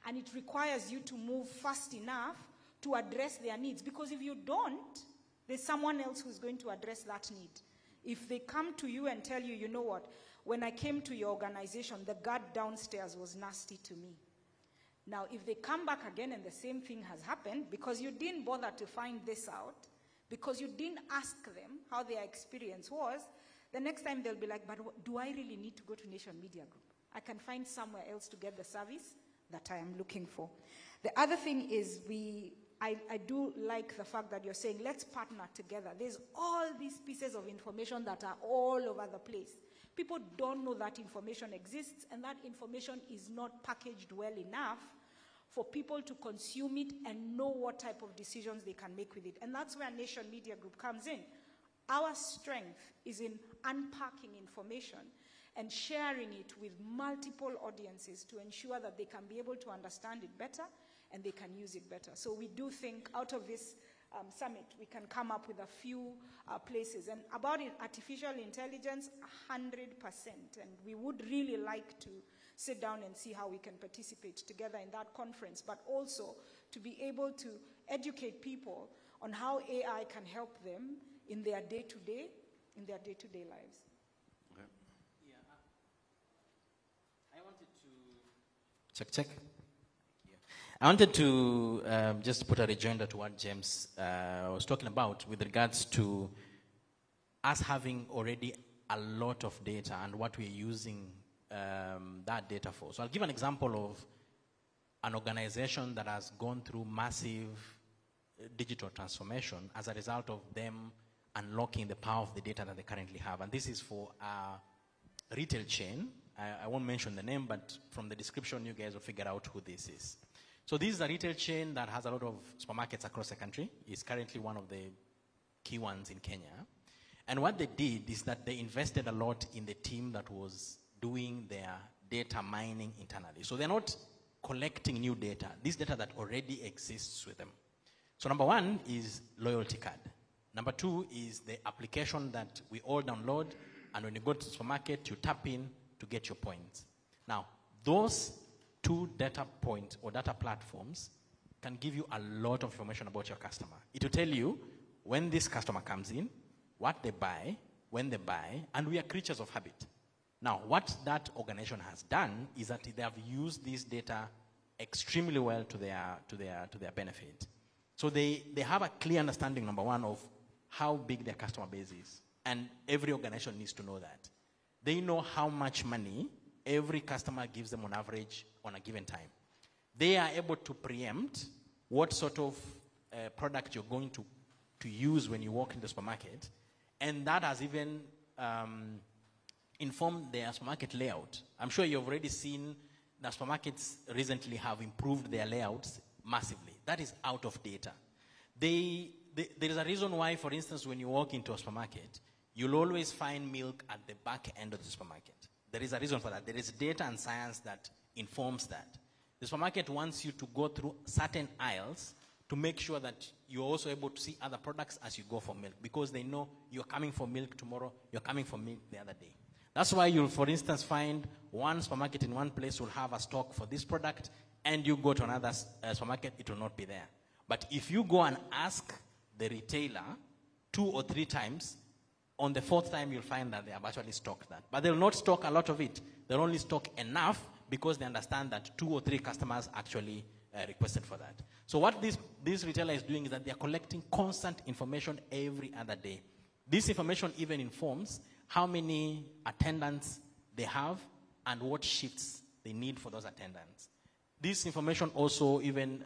And it requires you to move fast enough to address their needs. Because if you don't, there's someone else who's going to address that need. If they come to you and tell you, you know what, when I came to your organization, the guard downstairs was nasty to me. Now, if they come back again and the same thing has happened, because you didn't bother to find this out, because you didn't ask them how their experience was, the next time they'll be like, but do I really need to go to Nation Media Group? I can find somewhere else to get the service that I am looking for. The other thing is I do like the fact that you're saying, let's partner together. There's all these pieces of information that are all over the place. People don't know that information exists, and that information is not packaged well enough for people to consume it and know what type of decisions they can make with it. And that's where Nation Media Group comes in. Our strength is in unpacking information and sharing it with multiple audiences to ensure that they can be able to understand it better and they can use it better. So we do think out of this summit, we can come up with a few places. And about it, artificial intelligence, 100%. And we would really like to sit down and see how we can participate together in that conference, but also to be able to educate people on how AI can help them in their day-to-day lives. Okay. Yeah. I wanted to check. Yeah. I wanted to just put a rejoinder to what James was talking about with regards to us having already a lot of data and what we're using that data for. So I'll give an example of an organization that has gone through massive digital transformation as a result of them unlocking the power of the data that they currently have. And this is for a retail chain. I won't mention the name, but from the description, you guys will figure out who this is. So this is a retail chain that has a lot of supermarkets across the country. It's currently one of the key ones in Kenya. And what they did is that they invested a lot in the team that was doing their data mining internally. So they're not collecting new data, this data that already exists with them. So number one is loyalty card. Number two is the application that we all download, and when you go to the supermarket, you tap in to get your points. Now, those two data points or data platforms can give you a lot of information about your customer. It will tell you when this customer comes in, what they buy, when they buy, and we are creatures of habit. Now, what that organization has done is that they have used this data extremely well to their benefit. So they have a clear understanding, number one, of how big their customer base is. And every organization needs to know that. They know how much money every customer gives them on average on a given time. They are able to preempt what sort of product you're going to use when you walk in the supermarket. And that has even informed their supermarket layout. I'm sure you've already seen that supermarkets recently have improved their layouts massively. That is out of data. There is a reason why, for instance, when you walk into a supermarket, you'll always find milk at the back end of the supermarket. There is a reason for that. There is data and science that informs that. The supermarket wants you to go through certain aisles to make sure that you're also able to see other products as you go for milk, because they know you're coming for milk tomorrow, you're coming for milk the other day. That's why you'll, for instance, find one supermarket in one place will have a stock for this product, and you go to another supermarket, it will not be there. But if you go and ask the retailer 2 or 3 times, on the 4th time you'll find that they have actually stocked that. But they'll not stock a lot of it. They'll only stock enough because they understand that 2 or 3 customers actually requested for that. So what this retailer is doing is that they're collecting constant information every other day. This information even informs how many attendants they have and what shifts they need for those attendants. This information also even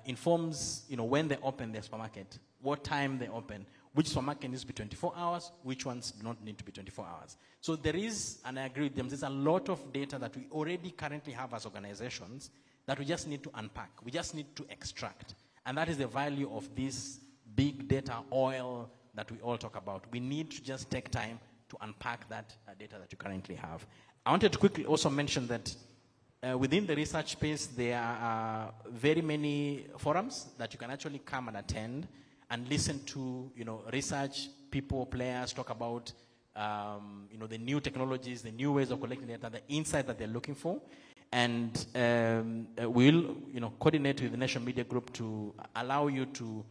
informs, when they open their supermarket, what time they open, which supermarket needs to be 24 hours, which ones do not need to be 24 hours. So there is, and I agree with them, there's a lot of data that we already currently have as organizations that we just need to unpack. We just need to extract. And that is the value of this big data oil that we all talk about. We need to just take time to unpack that data that you currently have. I wanted to quickly also mention that within the research space, there are very many forums that you can actually come and attend and listen to, research people, players talk about, the new technologies, the new ways of collecting data, the insight that they're looking for. And we'll, coordinate with the Nation Media Group to allow you to,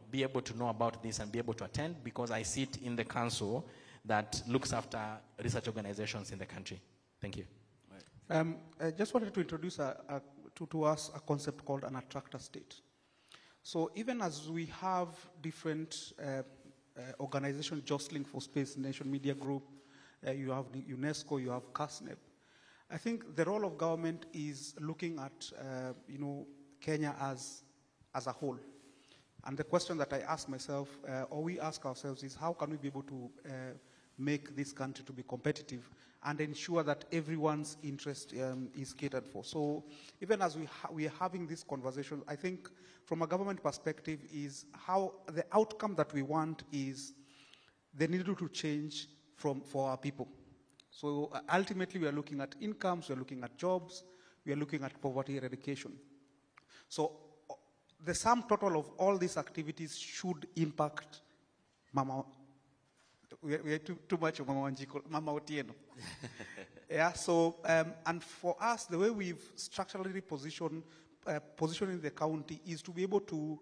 be able to know about this and be able to attend, because I sit in the council that looks after research organizations in the country. Thank you. I just wanted to introduce to us a concept called an attractor state. So even as we have different organizations jostling for space, Nation Media Group, you have UNESCO, you have CASNEP, I think the role of government is looking at, Kenya as a whole. And the question that I ask myself, or we ask ourselves, is how can we be able to make this country to be competitive and ensure that everyone's interest is catered for. So even as we are having this conversation, I think from a government perspective is how the outcome that we want is they need to change for our people. So ultimately we are looking at incomes, we are looking at jobs, we are looking at poverty eradication. So the sum total of all these activities should impact Mama. We are too much of Mama Otieno. Yeah, so, and for us, the way we've structurally positioning the county is to be able to,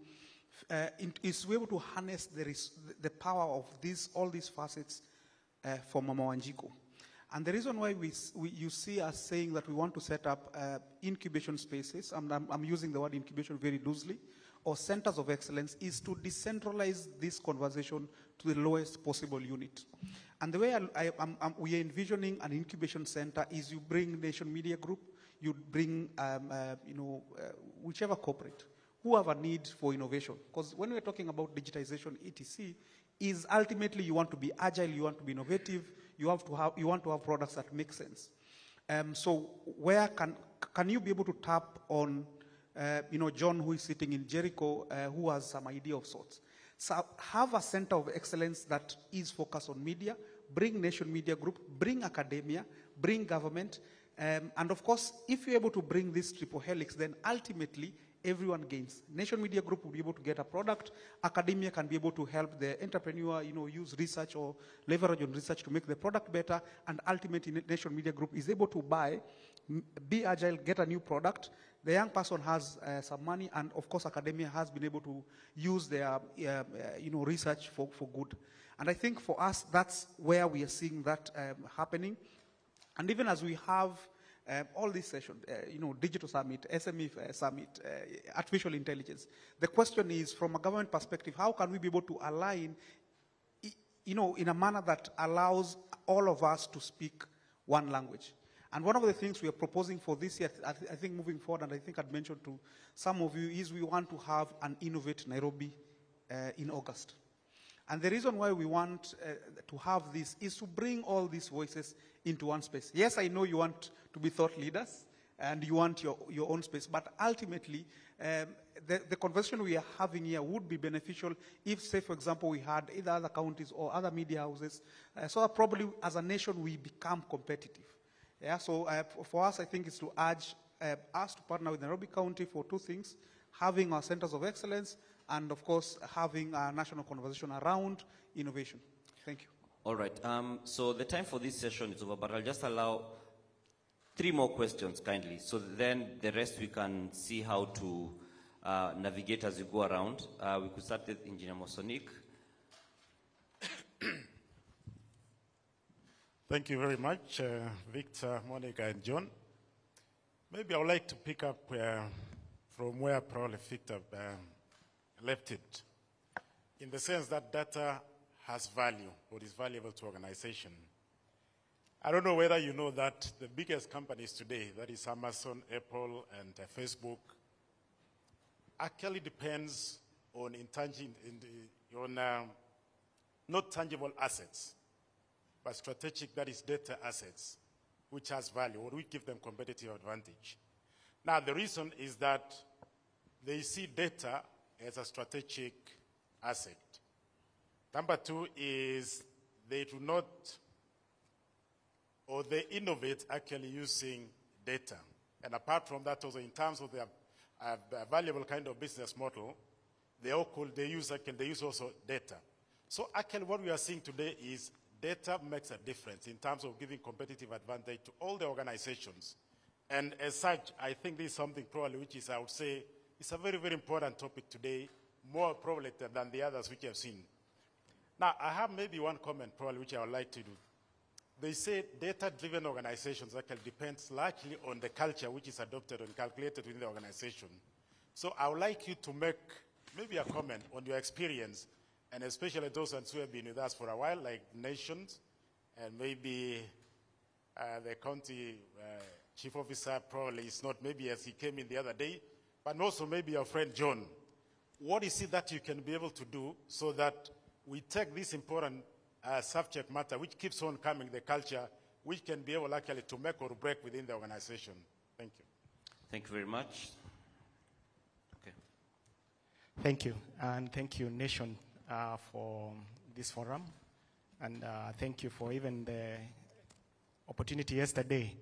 harness the power of all these facets for Mama Wanjiku. And the reason why you see us saying that we want to set up incubation spaces, and I'm using the word incubation very loosely, or centers of excellence, is to decentralize this conversation to the lowest possible unit. And the way we are envisioning an incubation center is you bring Nation Media Group, you bring whichever corporate who have a need for innovation. Because when we're talking about digitization, etc., is ultimately you want to be agile, you want to be innovative, you want to have products that make sense. So where can you be able to tap on John, who is sitting in Jericho, who has some idea of sorts. So have a center of excellence that is focused on media, bring Nation Media Group, bring academia, bring government, and of course, if you're able to bring this triple helix, then ultimately everyone gains. Nation Media Group will be able to get a product, academia can be able to help the entrepreneur, use research or leverage on research to make the product better, and ultimately Nation Media Group is able to buy, be agile, get a new product. The young person has some money, and of course academia has been able to use their research for good. And I think for us, that's where we are seeing that happening. And even as we have all these sessions, digital summit, SME summit, artificial intelligence, the question is, from a government perspective, how can we be able to align, in a manner that allows all of us to speak one language? And one of the things we are proposing for this year, I think moving forward, and I think I'd mentioned to some of you, is we want to have an Innovate Nairobi in August. And the reason why we want to have this is to bring all these voices into one space. Yes, I know you want to be thought leaders, and you want your own space, but ultimately, the conversation we are having here would be beneficial if, say, for example, we had either other counties or other media houses, so that probably as a nation we become competitive. Yeah, so for us, I think it's to urge us to partner with Nairobi County for two things: having our centers of excellence, and of course, having a national conversation around innovation. Thank you. All right. So the time for this session is over, but I'll just allow 3 more questions, kindly. So then the rest we can see how to navigate as we go around. We could start with Engineer Mosonik. Thank you very much, Victor, Monica, and John. Maybe I would like to pick up from where probably Victor left it, in the sense that data has value or is valuable to organization. I don't know whether you know that the biggest companies today, that is Amazon, Apple, and Facebook, actually depends on not tangible assets, but strategic, that is data assets, which has value, or we give them competitive advantage. Now, the reason is that they see data as a strategic asset. Number 2 is they do not, or they innovate actually using data. And apart from that, also in terms of their valuable kind of business model, they use also data. So actually what we are seeing today is data makes a difference in terms of giving competitive advantage to all the organizations. And as such, I think this is something probably which is, I would say, it's a very, very important topic today, more probably than the others which I've seen. Now, I have maybe one comment probably which I would like to do. They say data-driven organizations actually depends largely on the culture which is adopted and calculated within the organization. So I would like you to make maybe a comment on your experience, and especially those who have been with us for a while, like Nations, and maybe the county chief officer probably is not maybe as he came in the other day, but also maybe your friend John. What is it that you can be able to do so that we take this important subject matter, which keeps on coming, the culture, which can be able actually to make or break within the organization? Thank you. Thank you very much. Okay. Thank you, and thank you, Nation, for this forum, and thank you for even the opportunity yesterday.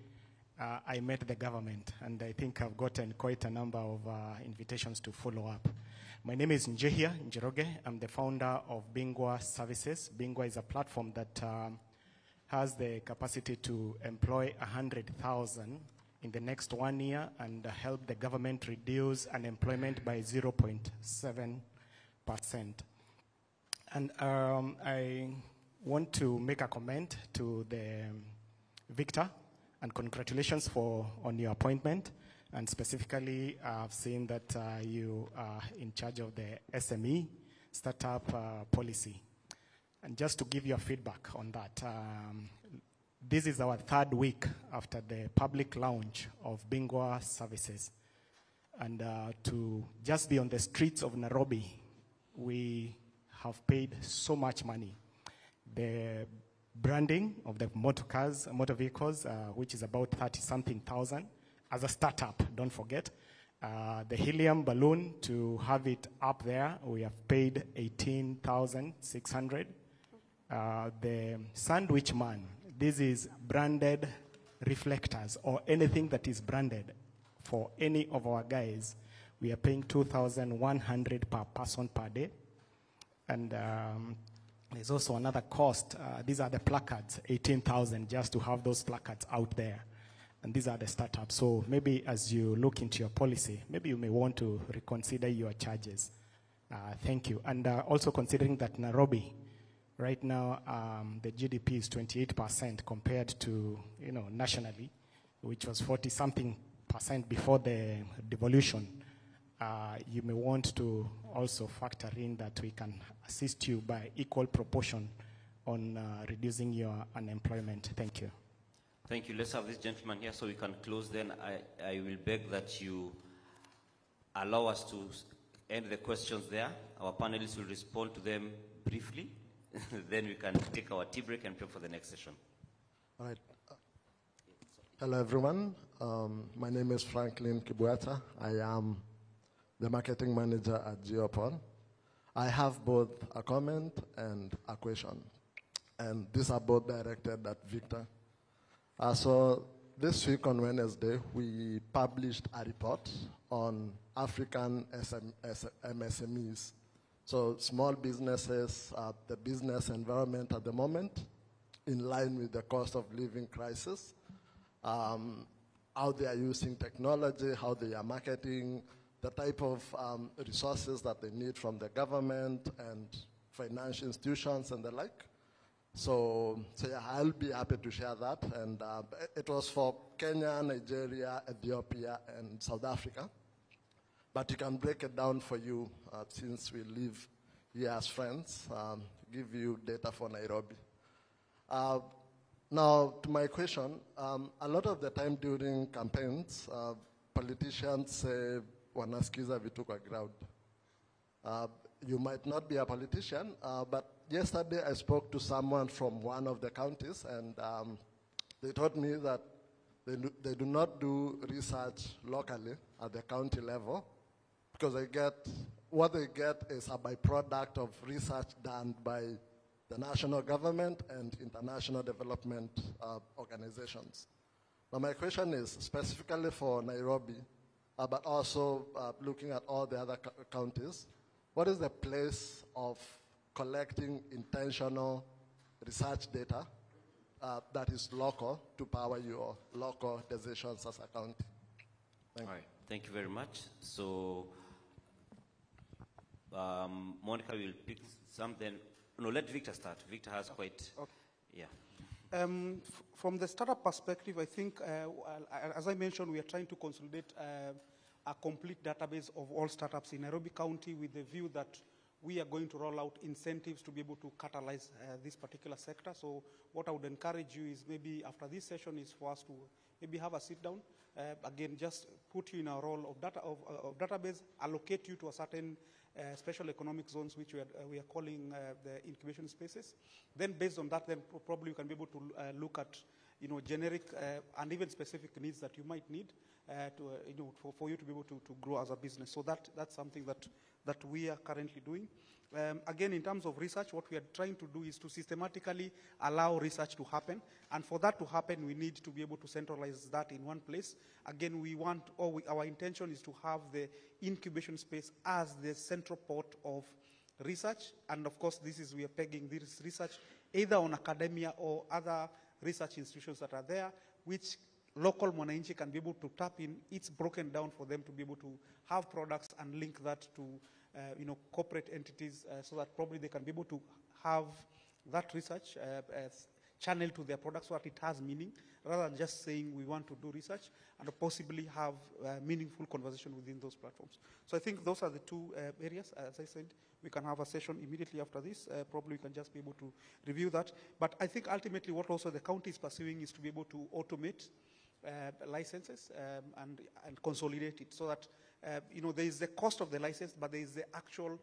I met the government, and I think I've gotten quite a number of invitations to follow up. My name is Njehia Njeroge. I'm the founder of Bingwa Services. Bingwa is a platform that has the capacity to employ 100,000 in the next 1 year and help the government reduce unemployment by 0.7%. And I want to make a comment to the Victor, and congratulations on your appointment. And specifically, I've seen that you are in charge of the SME startup policy. And just to give you a feedback on that, this is our 3rd week after the public launch of Bingwa Services. And to just be on the streets of Nairobi, we have paid so much money. The branding of the motor vehicles, which is about 30-something thousand, as a startup, don't forget. The helium balloon, to have it up there, we have paid 18,600. The sandwich man, this is branded reflectors or anything that is branded for any of our guys. We are paying 2,100 per person per day. And there's also another cost. These are the placards, 18,000 just to have those placards out there. And these are the startups. So maybe as you look into your policy, maybe you may want to reconsider your charges. Thank you. And also considering that Nairobi, right now, the GDP is 28% compared to, nationally, which was 40-something% before the devolution. You may want to also factor in that we can assist you by equal proportion on reducing your unemployment. Thank you. Thank you. Let's have this gentleman here so we can close. Then I will beg that you allow us to end the questions there. Our panelists will respond to them briefly. Then we can take our tea break and prepare for the next session. All right. Hello, everyone. My name is Franklin Kibuata. I am the marketing manager at Geopon. I have both a comment and a question. And these are both directed at Victor. So this week on Wednesday, we published a report on African MSMEs. So small businesses, the business environment at the moment, in line with the cost of living crisis, how they are using technology, how they are marketing, the type of resources that they need from the government and financial institutions and the like. So yeah, I'll be happy to share that. And it was for Kenya, Nigeria, Ethiopia, and South Africa. But you can break it down for you since we live here as friends, give you data for Nairobi. Now, to my question, a lot of the time during campaigns, politicians say, wanasikiza vitu kwa ground. You might not be a politician, but yesterday I spoke to someone from one of the counties, and they told me that they do not do research locally at the county level, because what they get is a byproduct of research done by the national government and international development organizations. Now my question is specifically for Nairobi, but also looking at all the other counties, what is the place of collecting intentional research data that is local to power your local decisions as a county? All right, thank you very much. So Monica will pick something. No, let Victor start. Victor has quite, yeah. From the startup perspective, I think, as I mentioned, we are trying to consolidate a complete database of all startups in Nairobi County with the view that we are going to roll out incentives to be able to catalyze this particular sector. So what I would encourage you is maybe after this session is for us to maybe have a sit down. Again, just put you in a role of database, allocate you to a certain special economic zones, which we are calling the incubation spaces. Then based on that, then probably you can be able to look at generic and even specific needs that you might need for you to be able to grow as a business. So that's something that we are currently doing. Again, in terms of research, what we are trying to do is to systematically allow research to happen. And for that to happen, we need to be able to centralize that in one place. Again, our intention is to have the incubation space as the central port of research. And of course, we are pegging this research either on academia or other research institutions that are there, which local mwananchi can be able to tap in. It's broken down for them to be able to have products and link that to corporate entities so that probably they can be able to have that research channeled to their products so that it has meaning, rather than just saying we want to do research, and possibly have meaningful conversation within those platforms. So I think those are the two areas. As I said, we can have a session immediately after this. Probably we can just be able to review that. But I think ultimately what also the county is pursuing is to be able to automate licenses and consolidate it so that there is the cost of the license, but there is the actual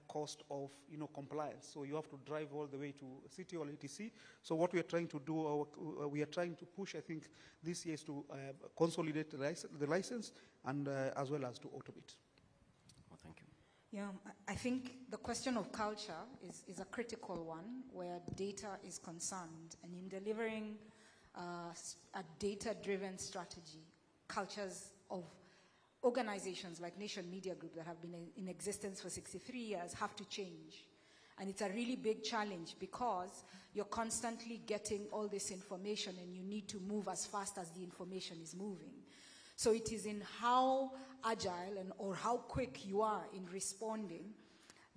cost of compliance. So you have to drive all the way to city or ATC. So what we are trying to do, we are trying to push, I think, this year is to consolidate the license and as well as to automate. Well, thank you. Yeah, I think the question of culture is a critical one where data is concerned, and in delivering a data-driven strategy, cultures of organizations like Nation Media Group that have been in existence for 63 years have to change. And it's a really big challenge because you're constantly getting all this information and you need to move as fast as the information is moving. So it is in how agile or how quick you are in responding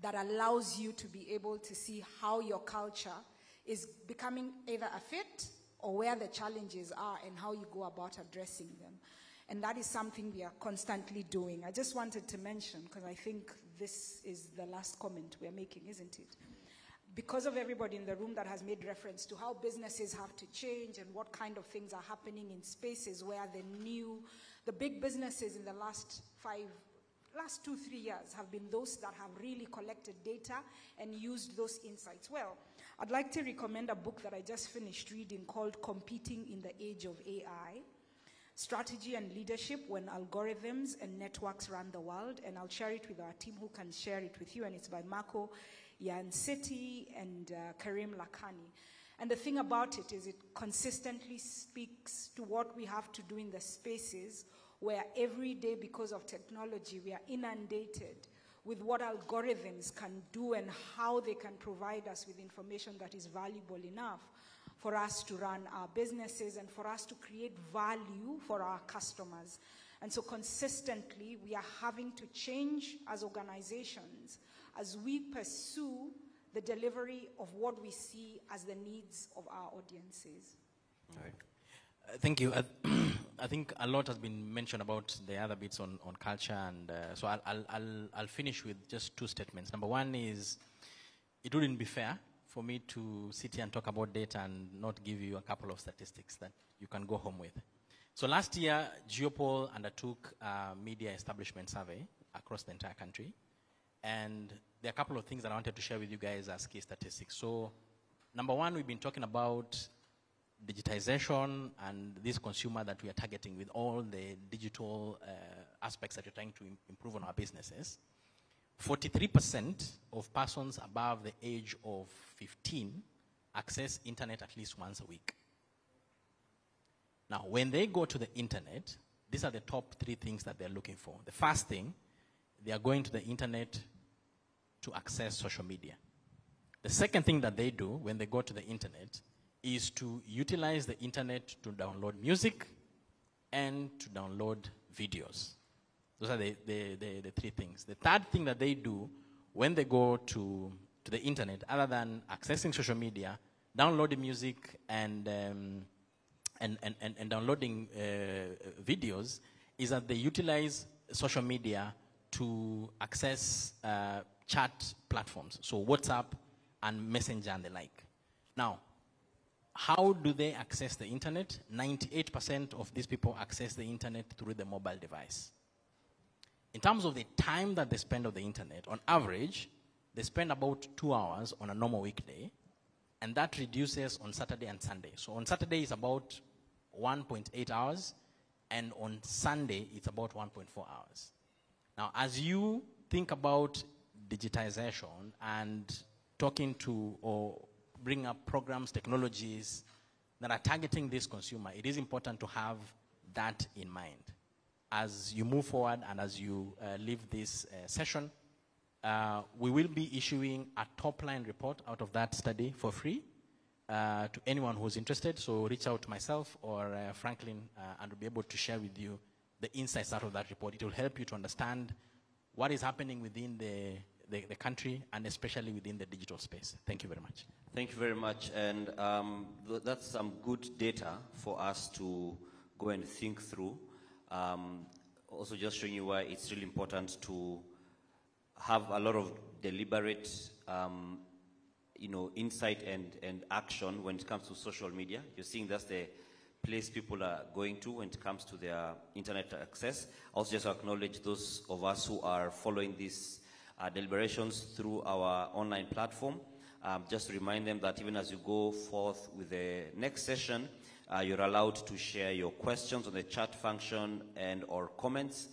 that allows you to be able to see how your culture is becoming either a fit or where the challenges are and how you go about addressing them. And that is something we are constantly doing. I just wanted to mention, because I think this is the last comment we are making, isn't it? Because of everybody in the room that has made reference to how businesses have to change and what kind of things are happening in spaces where the big businesses in the last 2-3 years have been those that have really collected data and used those insights well. I'd like to recommend a book that I just finished reading called Competing in the Age of AI, Strategy and Leadership When Algorithms and Networks Run the World. And I'll share it with our team who can share it with you. And it's by Marco Ianseti and Karim Lakhani. And the thing about it is it consistently speaks to what we have to do in the spaces where every day, because of technology, we are inundated with what algorithms can do and how they can provide us with information that is valuable enough for us to run our businesses and for us to create value for our customers. And so consistently, we are having to change as organizations as we pursue the delivery of what we see as the needs of our audiences. Thank you. I think a lot has been mentioned about the other bits on culture, and so I'll finish with just two statements. Number one is, it wouldn't be fair for me to sit here and talk about data and not give you a couple of statistics that you can go home with. So last year, Geopol undertook a media establishment survey across the entire country, and there are a couple of things that I wanted to share with you guys as key statistics. So number one, we've been talking about digitization and this consumer that we are targeting with all the digital aspects that we're trying to improve on our businesses. 43% of persons above the age of 15 access internet at least once a week. Now, when they go to the internet, these are the top three things that they're looking for. The first thing, they are going to the internet to access social media. The second thing that they do when they go to the internet is to utilize the internet to download music and to download videos. Those are the three things. The third thing that they do when they go to the internet, other than accessing social media, downloading music and downloading videos, is that they utilize social media to access chat platforms, so WhatsApp and Messenger and the like. Now, how do they access the internet? 98% of these people access the internet through the mobile device. In terms of the time that they spend on the internet, on average, they spend about 2 hours on a normal weekday, and that reduces on Saturday and Sunday. So on Saturday, it's about 1.8 hours, and on Sunday, it's about 1.4 hours. Now, as you think about digitization and talking to or bring up programs, technologies that are targeting this consumer, it is important to have that in mind. As you move forward and as you leave this session, we will be issuing a top-line report out of that study for free to anyone who's interested. So reach out to myself or Franklin, and we'll be able to share with you the insights out of that report. It will help you to understand what is happening within the country and especially within the digital space. Thank you very much. Thank you very much. And that's some good data for us to go and think through. Also just showing you why it's really important to have a lot of deliberate insight and action when it comes to social media. You're seeing that's the place people are going to when it comes to their internet access. Also just acknowledge those of us who are following these deliberations through our online platform. Just remind them that even as you go forth with the next session, you're allowed to share your questions on the chat function and or comments,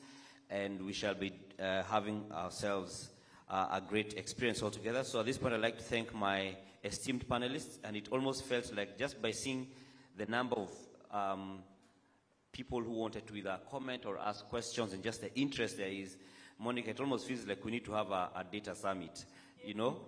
and we shall be having ourselves a great experience altogether. So at this point, I'd like to thank my esteemed panelists, and it almost felt like just by seeing the number of people who wanted to either comment or ask questions and just the interest there is, Monica, it almost feels like we need to have a data summit, you know?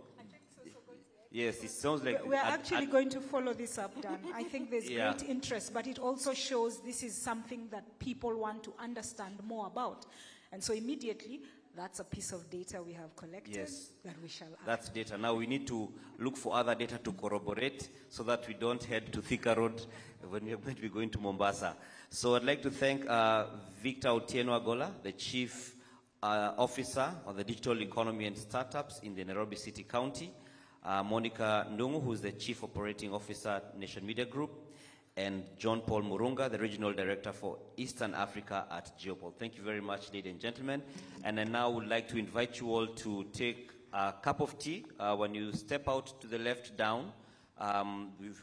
Yes, it sounds like... We're actually going to follow this up, Dan. I think there's great interest, but it also shows this is something that people want to understand more about. And so immediately, that's a piece of data we have collected that we shall add. That's data. Now we need to look for other data to corroborate so that we don't head to Thika Road when we are going to be going to Mombasa. So I'd like to thank Victor Otieno Agola, the Chief Officer of the Digital Economy and Startups in the Nairobi City County, Monica Ndungu, who is the Chief Operating Officer at Nation Media Group, and John Paul Murunga, the Regional Director for Eastern Africa at Geopol. Thank you very much, ladies and gentlemen. And I now would like to invite you all to take a cup of tea. When you step out to the left down,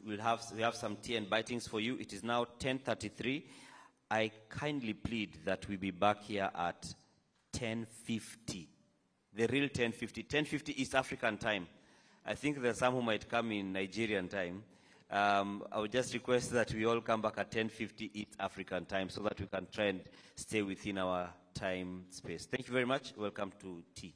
we have some tea and bitings for you. It is now 10:33. I kindly plead that we be back here at 10:50, the real 10:50 East African time. I think there's some who might come in Nigerian time. I would just request that we all come back at 10:50 East African time so that we can try and stay within our time space. Thank you very much. Welcome to tea.